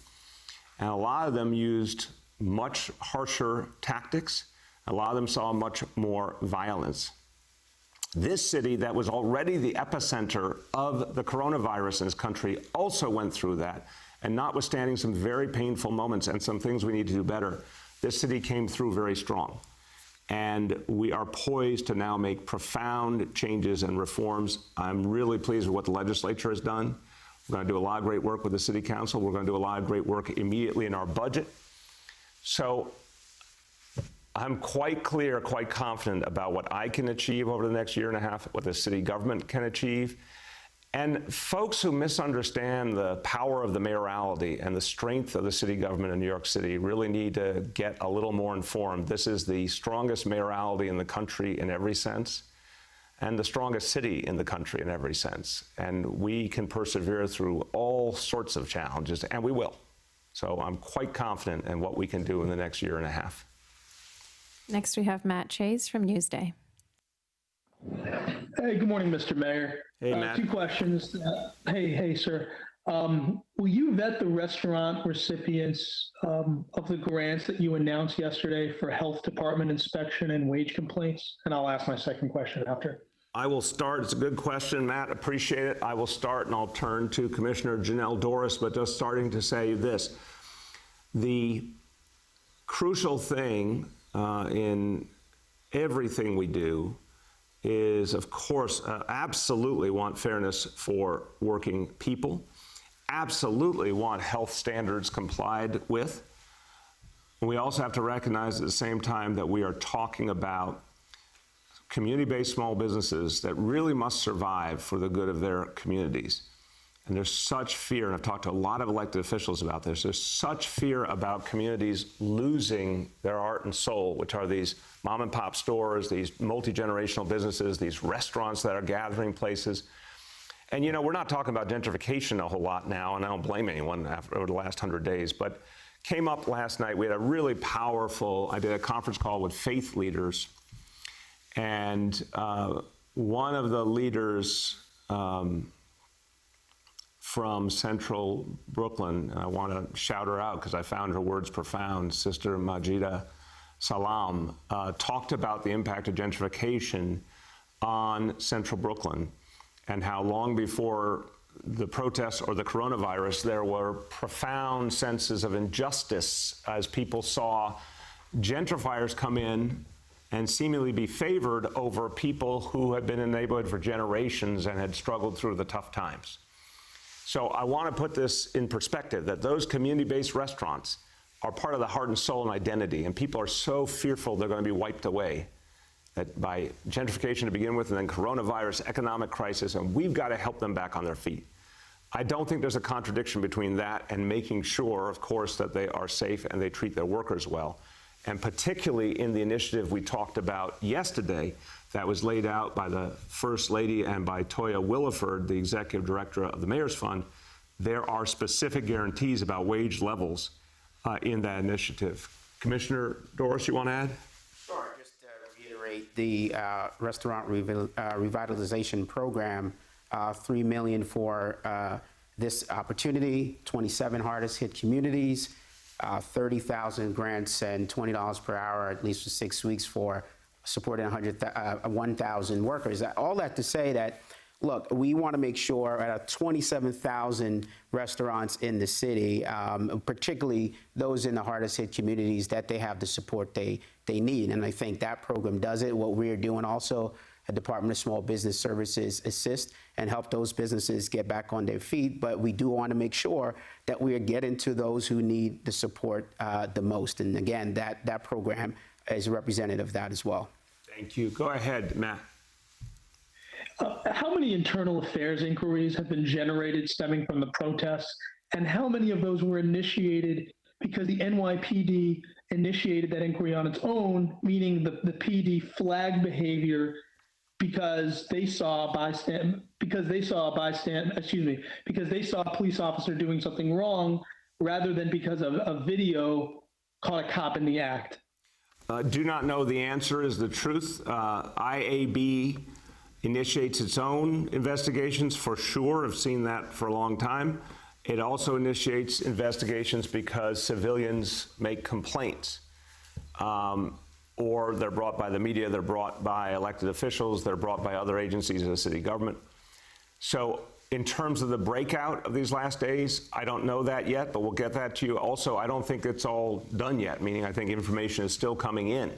And a lot of them used much harsher tactics. A lot of them saw much more violence. This city that was already the epicenter of the coronavirus in this country also went through that. And notwithstanding some very painful moments and some things we need to do better, this city came through very strong. And we are poised to now make profound changes and reforms. I'm really pleased with what the legislature has done. We're going to do a lot of great work with the city council. We're going to do a lot of great work immediately in our budget. So I'm quite clear, quite confident about what I can achieve over the next year and a half, what the city government can achieve. And folks who misunderstand the power of the mayoralty and the strength of the city government in New York City really need to get a little more informed. This is the strongest mayoralty in the country in every sense, and the strongest city in the country in every sense. And we can persevere through all sorts of challenges, and we will. So I'm quite confident in what we can do in the next year and a half. Next, we have Matt Chase from Newsday. Hey, good morning, Mr. Mayor. Hey, Matt. 2 questions. Hey, sir. Will you vet the restaurant recipients of the grants that you announced yesterday for health department inspection and wage complaints? And I'll ask my second question after. I will start. It's a good question, Matt. Appreciate it. I will start and I'll turn to Commissioner Janelle Dorris, but just starting to say this. The crucial thing in everything we do is, of course, absolutely want fairness for working people, absolutely want health standards complied with. We also have to recognize at the same time that we are talking about community-based small businesses that really must survive for the good of their communities. And there's such fear, and I've talked to a lot of elected officials about this, there's such fear about communities losing their heart and soul, which are these mom and pop stores, these multi-generational businesses, these restaurants that are gathering places. And you know, we're not talking about gentrification a whole lot now, and I don't blame anyone over the last 100 days, but came up last night. We had a really powerful, I did a conference call with faith leaders, and one of the leaders from Central Brooklyn, and I want to shout her out because I found her words profound, Sister Majida Salam, talked about the impact of gentrification on Central Brooklyn and how long before the protests or the coronavirus, there were profound senses of injustice as people saw gentrifiers come in and seemingly be favored over people who had been in the neighborhood for generations and had struggled through the tough times. So I want to put this in perspective, that those community-based restaurants are part of the heart and soul and identity, and people are so fearful they're going to be wiped away that by gentrification to begin with, and then coronavirus, economic crisis, and we've got to help them back on their feet. I don't think there's a contradiction between that and making sure, of course, that they are safe and they treat their workers well. And particularly in the initiative we talked about yesterday that was laid out by the First Lady and by Toya Williford, the Executive Director of the Mayor's Fund, there are specific guarantees about wage levels in that initiative. Commissioner Dorris, you want to add? Sure. Just to reiterate, the restaurant revitalization program, $3 million for this opportunity, 27 hardest hit communities, 30,000 grants and $20 per hour, at least for 6 weeks, for supporting 1,000 workers. All that to say that, look, we want to make sure at 27,000 restaurants in the city, particularly those in the hardest hit communities, that they have the support they need. And I think that program does it. What we're doing also, the Department of Small Business Services assist and help those businesses get back on their feet. But we do want to make sure that we are getting to those who need the support the most. And again, that program is representative of that as well. Thank you. Go ahead, Matt. How many internal affairs inquiries have been generated stemming from the protests, and how many of those were initiated because the NYPD initiated that inquiry on its own, meaning the PD flagged behavior because they saw a police officer doing something wrong, rather than because of a video caught a cop in the act? Do not know the answer is the truth. IAB initiates its own investigations for sure. I've seen that for a long time. It also initiates investigations because civilians make complaints. Or they're brought by the media, they're brought by elected officials, they're brought by other agencies of the city government. So in terms of the breakout of these last days, I don't know that yet, but we'll get that to you. Also, I don't think it's all done yet, meaning I think information is still coming in.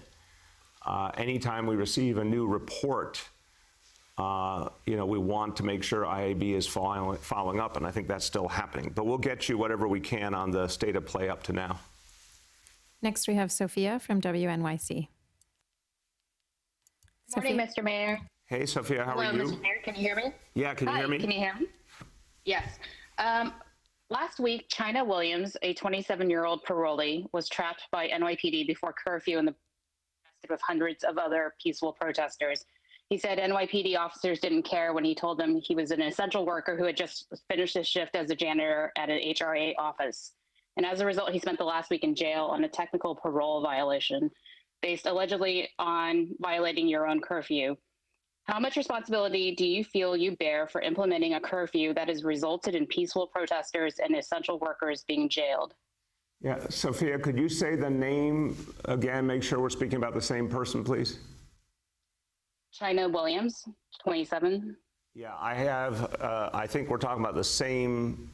Anytime we receive a new report, we want to make sure IAB is following up, and I think that's still happening. But we'll get you whatever we can on the state of play up to now. Next, we have Sophia from WNYC. Morning, Mr. Mayor. Hey, Sophia, how are you? Hello, Mr. Mayor. Can you hear me? Yeah, can you hear me? Can you hear me? Yes. Last week, China Williams, a 27-year-old parolee, was trapped by NYPD before curfew and with hundreds of other peaceful protesters. He said NYPD officers didn't care when he told them he was an essential worker who had just finished his shift as a janitor at an HRA office. And as a result, he spent the last week in jail on a technical parole violation based allegedly on violating your own curfew. How much responsibility do you feel you bear for implementing a curfew that has resulted in peaceful protesters and essential workers being jailed? Yeah, Sophia, could you say the name again? Make sure we're speaking about the same person, please. China Williams, 27. Yeah, I have, I think we're talking about the same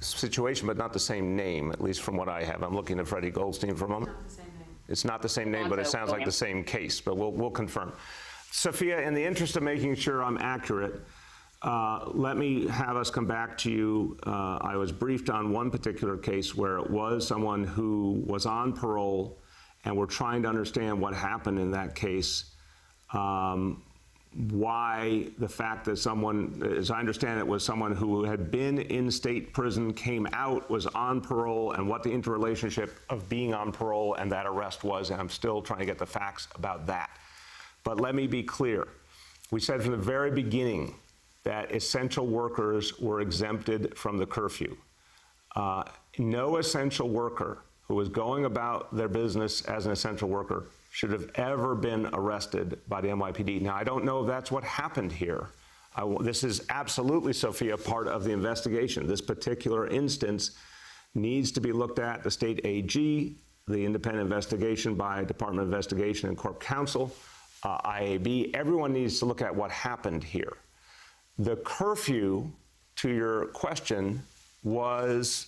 situation, but not the same name, at least from what I have. I'm looking at Freddie Goldstein for a moment. It's not the same name, but it sounds like the same case, but we'll confirm. Sophia, in the interest of making sure I'm accurate, let me have us come back to you. I was briefed on one particular case where it was someone who was on parole, and we're trying to understand what happened in that case. Why the fact that someone, as I understand it, was someone who had been in state prison, came out, was on parole, and what the interrelationship of being on parole and that arrest was. And I'm still trying to get the facts about that. But let me be clear. We said from the very beginning that essential workers were exempted from the curfew. No essential worker who was going about their business as an essential worker should have ever been arrested by the NYPD. Now, I don't know if that's what happened here. This is absolutely, Sophia, part of the investigation. This particular instance needs to be looked at. The state AG, the independent investigation by Department of Investigation and Corp Counsel, IAB, everyone needs to look at what happened here. The curfew, to your question, was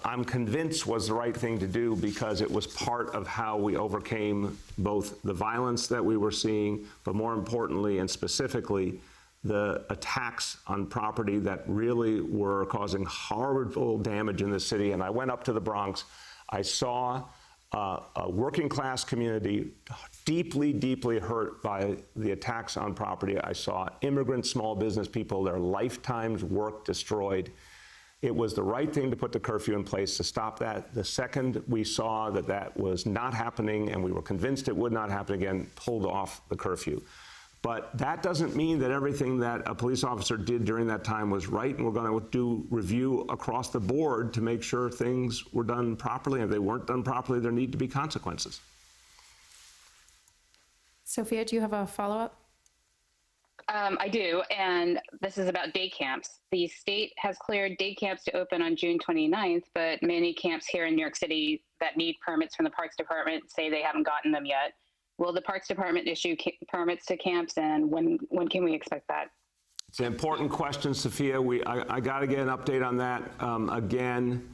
I'm convinced was the right thing to do because it was part of how we overcame both the violence that we were seeing, but more importantly and specifically, the attacks on property that really were causing horrible damage in the city. And I went up to the Bronx. I saw a working class community deeply, deeply hurt by the attacks on property. I saw immigrant small business people, their lifetimes' work destroyed. It was the right thing to put the curfew in place to stop that. The second we saw that that was not happening and we were convinced it would not happen again, pulled off the curfew. But that doesn't mean that everything that a police officer did during that time was right, and we're going to do review across the board to make sure things were done properly. And if they weren't done properly, there need to be consequences. Sophia, do you have a follow-up? I do, and this is about day camps. The state has cleared day camps to open on June 29th, but many camps here in New York City that need permits from the Parks Department say they haven't gotten them yet. Will the Parks Department issue permits to camps, and when can we expect that? It's an important question, Sophia. I got to get an update on that. Again,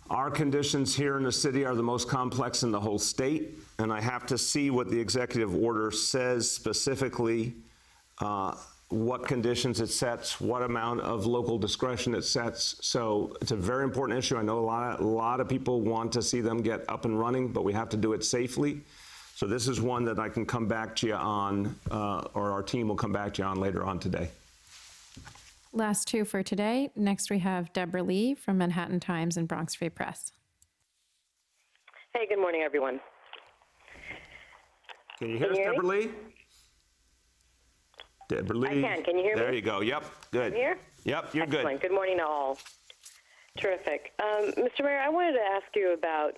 our conditions here in the city are the most complex in the whole state, and I have to see what the executive order says specifically. What conditions it sets, what amount of local discretion it sets. So it's a very important issue. I know a lot of people want to see them get up and running, but we have to do it safely. So this is one that I can come back to you on, or our team will come back to you on later on today. Last two for today. Next we have Deborah Lee from Manhattan Times and Bronx Free Press. Hey, good morning, everyone. Can you hear us, Deborah Lee? Deborah Lee. I can. Can you hear me? There you go. Yep. Good. Here? Yep. You're Excellent. good. Good morning to all. Terrific. Mr. Mayor, I wanted to ask you about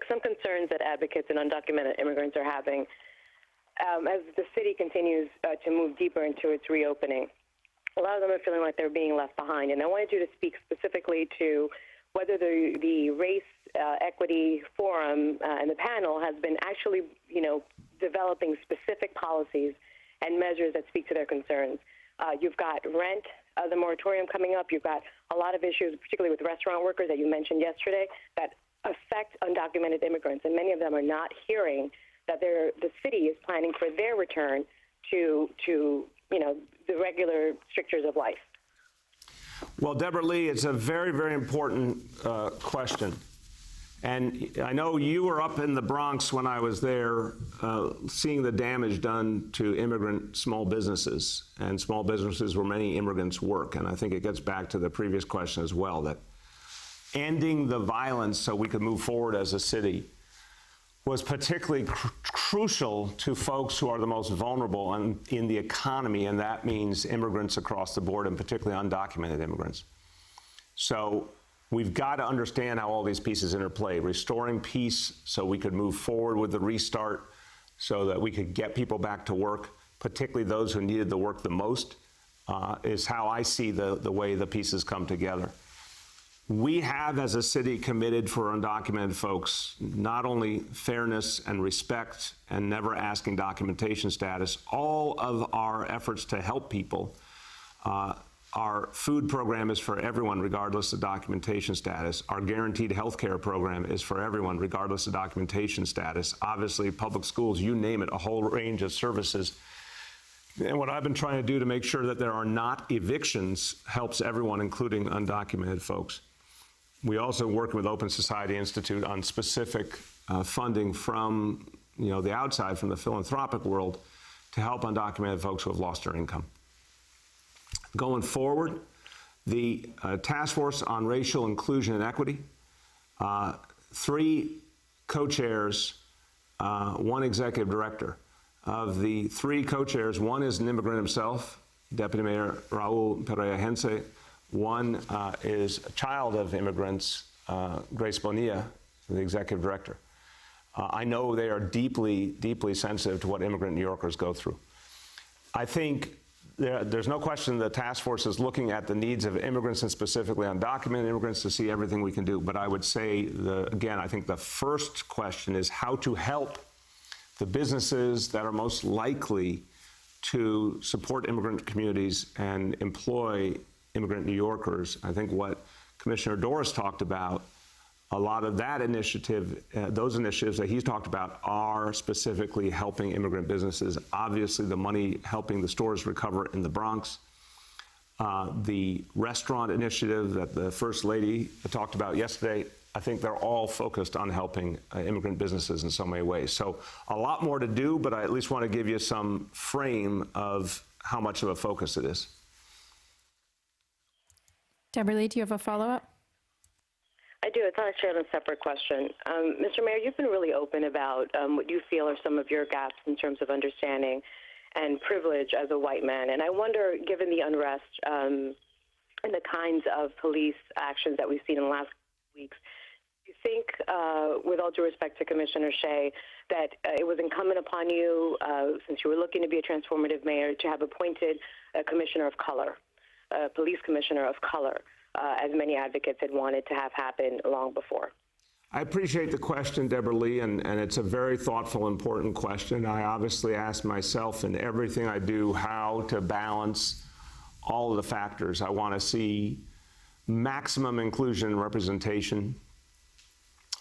some concerns that advocates and undocumented immigrants are having as the city continues to move deeper into its reopening. A lot of them are feeling like they're being left behind, and I wanted you to speak specifically to whether the Race Equity Forum and the panel has been actually, developing specific policies and measures that speak to their concerns. You've got rent, the moratorium coming up. You've got a lot of issues, particularly with restaurant workers that you mentioned yesterday, that affect undocumented immigrants, and many of them are not hearing that the city is planning for their return to the regular strictures of life. Well, Deborah Lee, it's a very, very important question. And I know you were up in the Bronx when I was there, seeing the damage done to immigrant small businesses, and small businesses where many immigrants work. And I think it gets back to the previous question as well, that ending the violence so we could move forward as a city was particularly crucial to folks who are the most vulnerable in the economy, and that means immigrants across the board, and particularly undocumented immigrants. So we've got to understand how all these pieces interplay, restoring peace so we could move forward with the restart, so that we could get people back to work, particularly those who needed the work the most, is how I see the way the pieces come together. We have, as a city, committed for undocumented folks not only fairness and respect and never asking documentation status, all of our efforts to help people. Our food program is for everyone, regardless of documentation status. Our guaranteed health care program is for everyone, regardless of documentation status. Obviously, public schools, you name it, a whole range of services. And what I've been trying to do to make sure that there are not evictions helps everyone, including undocumented folks. We also work with Open Society Institute on specific funding from the outside, from the philanthropic world, to help undocumented folks who have lost their income. Going forward, the Task Force on Racial Inclusion and Equity, 3 co-chairs, 1 executive director. Of the 3 co-chairs, 1 is an immigrant himself, Deputy Mayor Raul Pereira-Hense. 1 is a child of immigrants, Grace Bonilla, the executive director. I know they are deeply, deeply sensitive to what immigrant New Yorkers go through. I think there's no question the task force is looking at the needs of immigrants and specifically undocumented immigrants to see everything we can do. But I would say, again, I think the first question is how to help the businesses that are most likely to support immigrant communities and employ immigrant New Yorkers. I think what Commissioner Doris talked about, a lot of that initiative, those initiatives that he's talked about are specifically helping immigrant businesses. Obviously, the money helping the stores recover in the Bronx. The restaurant initiative that the First Lady talked about yesterday, I think they're all focused on helping immigrant businesses in so many ways. So a lot more to do, but I at least want to give you some frame of how much of a focus it is. Deborah Lee, do you have a follow-up? I do. It's actually on a separate question. Mr. Mayor, you've been really open about what you feel are some of your gaps in terms of understanding and privilege as a white man. And I wonder, given the unrest and the kinds of police actions that we've seen in the last weeks, do you think, with all due respect to Commissioner Shea, that it was incumbent upon you, since you were looking to be a transformative mayor, to have appointed a commissioner of color, a police commissioner of color, as many advocates had wanted to have happen long before? I appreciate the question, Deborah Lee, and it's a very thoughtful, important question. I obviously ask myself in everything I do how to balance all of the factors. I want to see maximum inclusion and representation.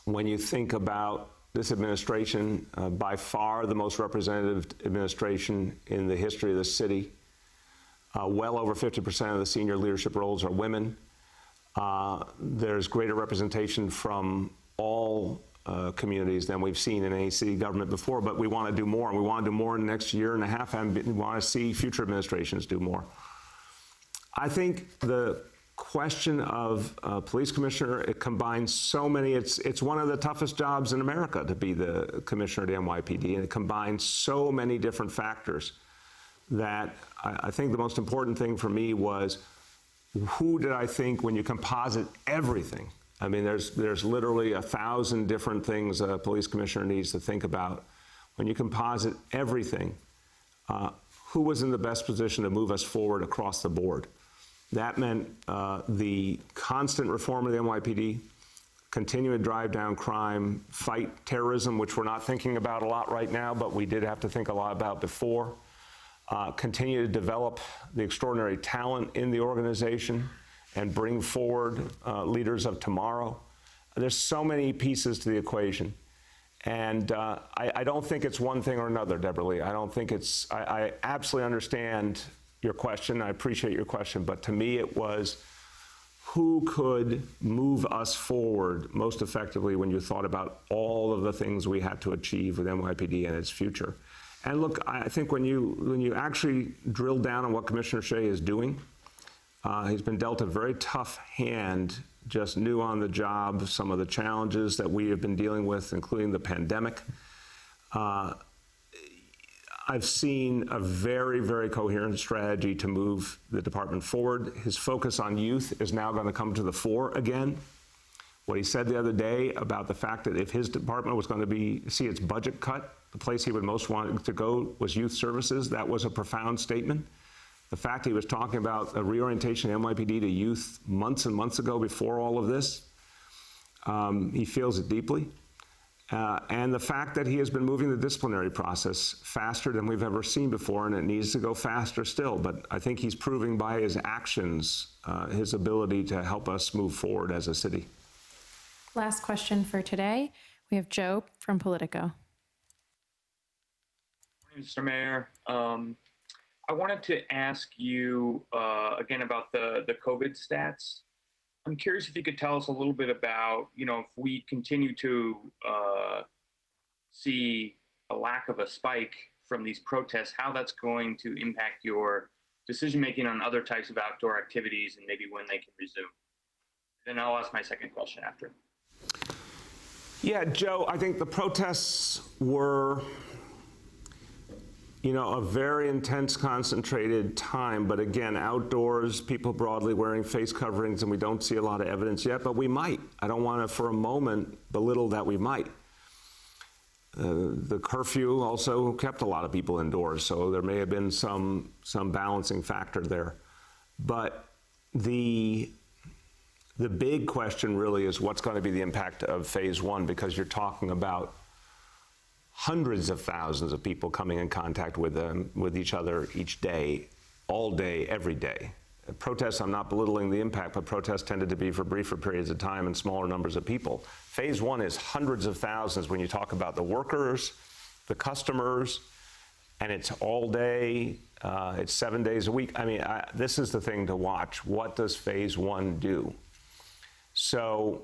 When you think about this administration, by far the most representative administration in the history of the city, well over 50% of the senior leadership roles are women. There's greater representation from all communities than we've seen in any city government before, but we want to do more, and we want to do more in the next year and a half, and we want to see future administrations do more. I think the question of police commissioner, it combines so many, it's one of the toughest jobs in America to be the commissioner at NYPD, and it combines so many different factors that I think the most important thing for me was, who did I think, when you composite everything, I mean, there's literally 1,000 different things a police commissioner needs to think about. When you composite everything, who was in the best position to move us forward across the board? That meant the constant reform of the NYPD, continue to drive down crime, fight terrorism, which we're not thinking about a lot right now, but we did have to think a lot about before. Continue to develop the extraordinary talent in the organization and bring forward leaders of tomorrow. There's so many pieces to the equation. And I don't think it's one thing or another, Deborah Lee. I don't think it's, I absolutely understand your question. I appreciate your question. But to me, it was who could move us forward most effectively when you thought about all of the things we had to achieve with NYPD and its future. And look, I think when you actually drill down on what Commissioner Shea is doing, he's been dealt a very tough hand, just new on the job, some of the challenges that we have been dealing with, including the pandemic. I've seen a very, very coherent strategy to move the department forward. His focus on youth is now going to come to the fore again. What he said the other day about the fact that if his department was going to see its budget cut, the place he would most want to go was youth services. That was a profound statement. The fact he was talking about a reorientation of NYPD to youth months and months ago before all of this, he feels it deeply. And the fact that he has been moving the disciplinary process faster than we've ever seen before, and it needs to go faster still. But I think he's proving by his actions his ability to help us move forward as a city. Last question for today. We have Joe from Politico. Mr. Mayor, I wanted to ask you again about the COVID stats. I'm curious if you could tell us a little bit about, if we continue to see a lack of a spike from these protests, how that's going to impact your decision-making on other types of outdoor activities and maybe when they can resume. Then I'll ask my second question after. Yeah, Joe, I think the protests were, a very intense, concentrated time. But again, outdoors, people broadly wearing face coverings, and we don't see a lot of evidence yet, but we might. I don't want to, for a moment, belittle that we might. The curfew also kept a lot of people indoors, so there may have been some balancing factor there. But the big question really is what's going to be the impact of phase one, because you're talking about hundreds of thousands of people coming in contact with each other each day, all day, every day. Protests, I'm not belittling the impact, but protests tended to be for briefer periods of time and smaller numbers of people. Phase one is hundreds of thousands when you talk about the workers, the customers, and it's all day, it's 7 days a week. I mean, this is the thing to watch. What does phase one do? So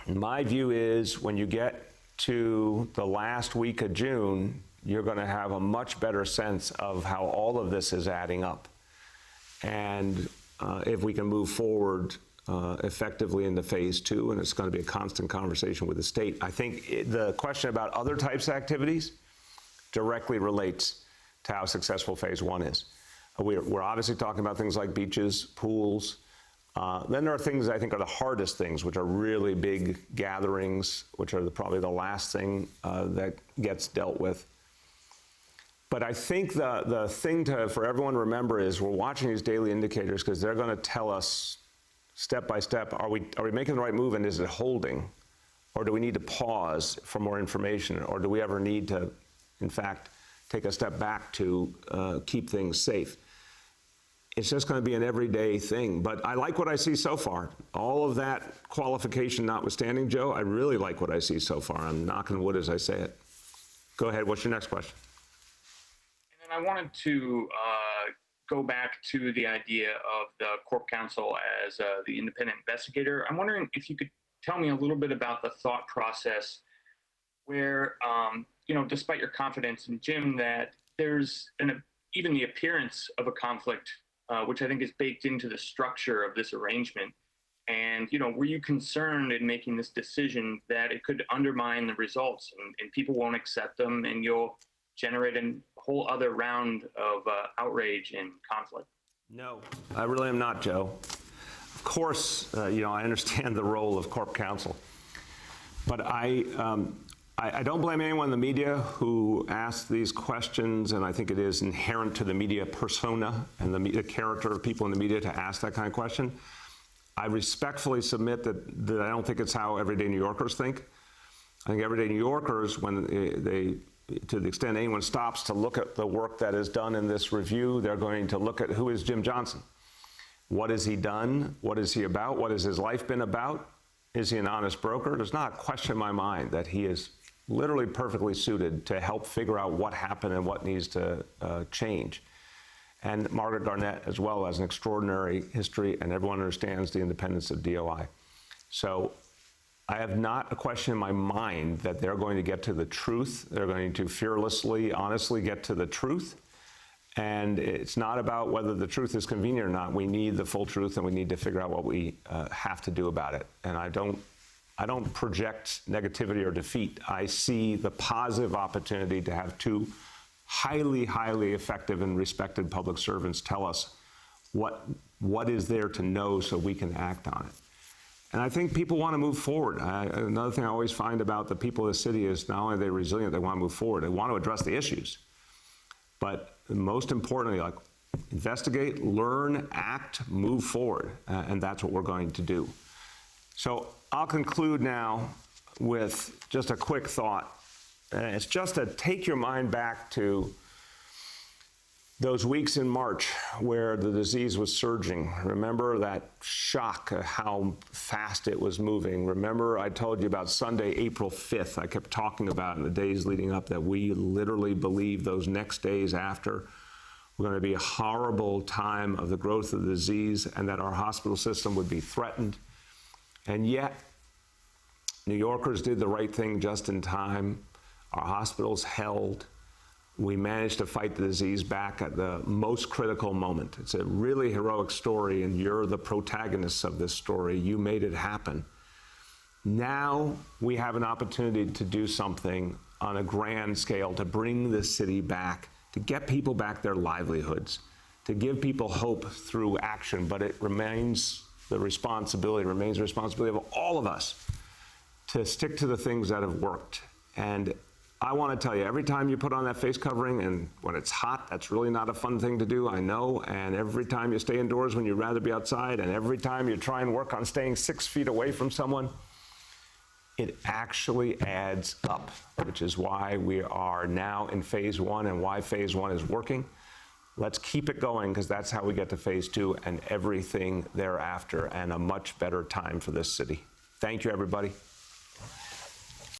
my view is when you get to the last week of June, you're going to have a much better sense of how all of this is adding up. And if we can move forward effectively into phase two, and it's going to be a constant conversation with the state. I think the question about other types of activities directly relates to how successful phase one is. We're obviously talking about things like beaches, pools. Then there are things I think are the hardest things, which are really big gatherings, which are probably the last thing that gets dealt with. But I think the thing for everyone to remember is we're watching these daily indicators because they're going to tell us step by step, are we making the right move and is it holding? Or do we need to pause for more information? Or do we ever need to, in fact, take a step back to keep things safe? It's just going to be an everyday thing. But I like what I see so far. All of that qualification notwithstanding, Joe, I really like what I see so far. I'm knocking wood as I say it. Go ahead. What's your next question? And then I wanted to go back to the idea of the Corp Counsel as the independent investigator. I'm wondering if you could tell me a little bit about the thought process where, despite your confidence in Jim, that there's even the appearance of a conflict, which I think is baked into the structure of this arrangement. And, were you concerned in making this decision that it could undermine the results and people won't accept them and you'll generate a whole other round of outrage and conflict? No, I really am not, Joe. Of course, I understand the role of Corp Counsel, but I don't blame anyone in the media who asked these questions, and I think it is inherent to the media persona and the character of people in the media to ask that kind of question. I respectfully submit that I don't think it's how everyday New Yorkers think. I think everyday New Yorkers, when they to the extent anyone stops to look at the work that is done in this review, they're going to look at who is Jim Johnson. What has he done? What is he about? What has his life been about? Is he an honest broker? There's not a question in my mind that he is literally perfectly suited to help figure out what happened and what needs to change. And Margaret Garnett as well has an extraordinary history, and everyone understands the independence of DOI. So I have not a question in my mind that they're going to get to the truth. They're going to fearlessly, honestly get to the truth. And it's not about whether the truth is convenient or not. We need the full truth, and we need to figure out what we have to do about it. And I don't project negativity or defeat. I see the positive opportunity to have two highly, highly effective and respected public servants tell us what is there to know so we can act on it. And I think people want to move forward. Another thing I always find about the people of the city is not only are they resilient, they want to move forward. They want to address the issues. But most importantly, like, investigate, learn, act, move forward. And that's what we're going to do. So I'll conclude now with just a quick thought. And it's just to take your mind back to those weeks in March where the disease was surging. Remember that shock of how fast it was moving. Remember I told you about Sunday, April 5th. I kept talking about in the days leading up that we literally believed those next days after were going to be a horrible time of the growth of the disease and that our hospital system would be threatened. And yet, New Yorkers did the right thing just in time. Our hospitals held. We managed to fight the disease back at the most critical moment. It's a really heroic story, and you're the protagonists of this story. You made it happen. Now we have an opportunity to do something on a grand scale to bring the city back, to get people back their livelihoods, to give people hope through action. But it remains the responsibility of all of us to stick to the things that have worked. And I want to tell you, every time you put on that face covering, and when it's hot, that's really not a fun thing to do, I know. And every time you stay indoors when you'd rather be outside, and every time you try and work on staying 6 feet away from someone, it actually adds up, which is why we are now in phase 1 and why phase 1 is working. Let's keep it going, because that's how we get to phase 2 and everything thereafter, and a much better time for this city. Thank you, everybody.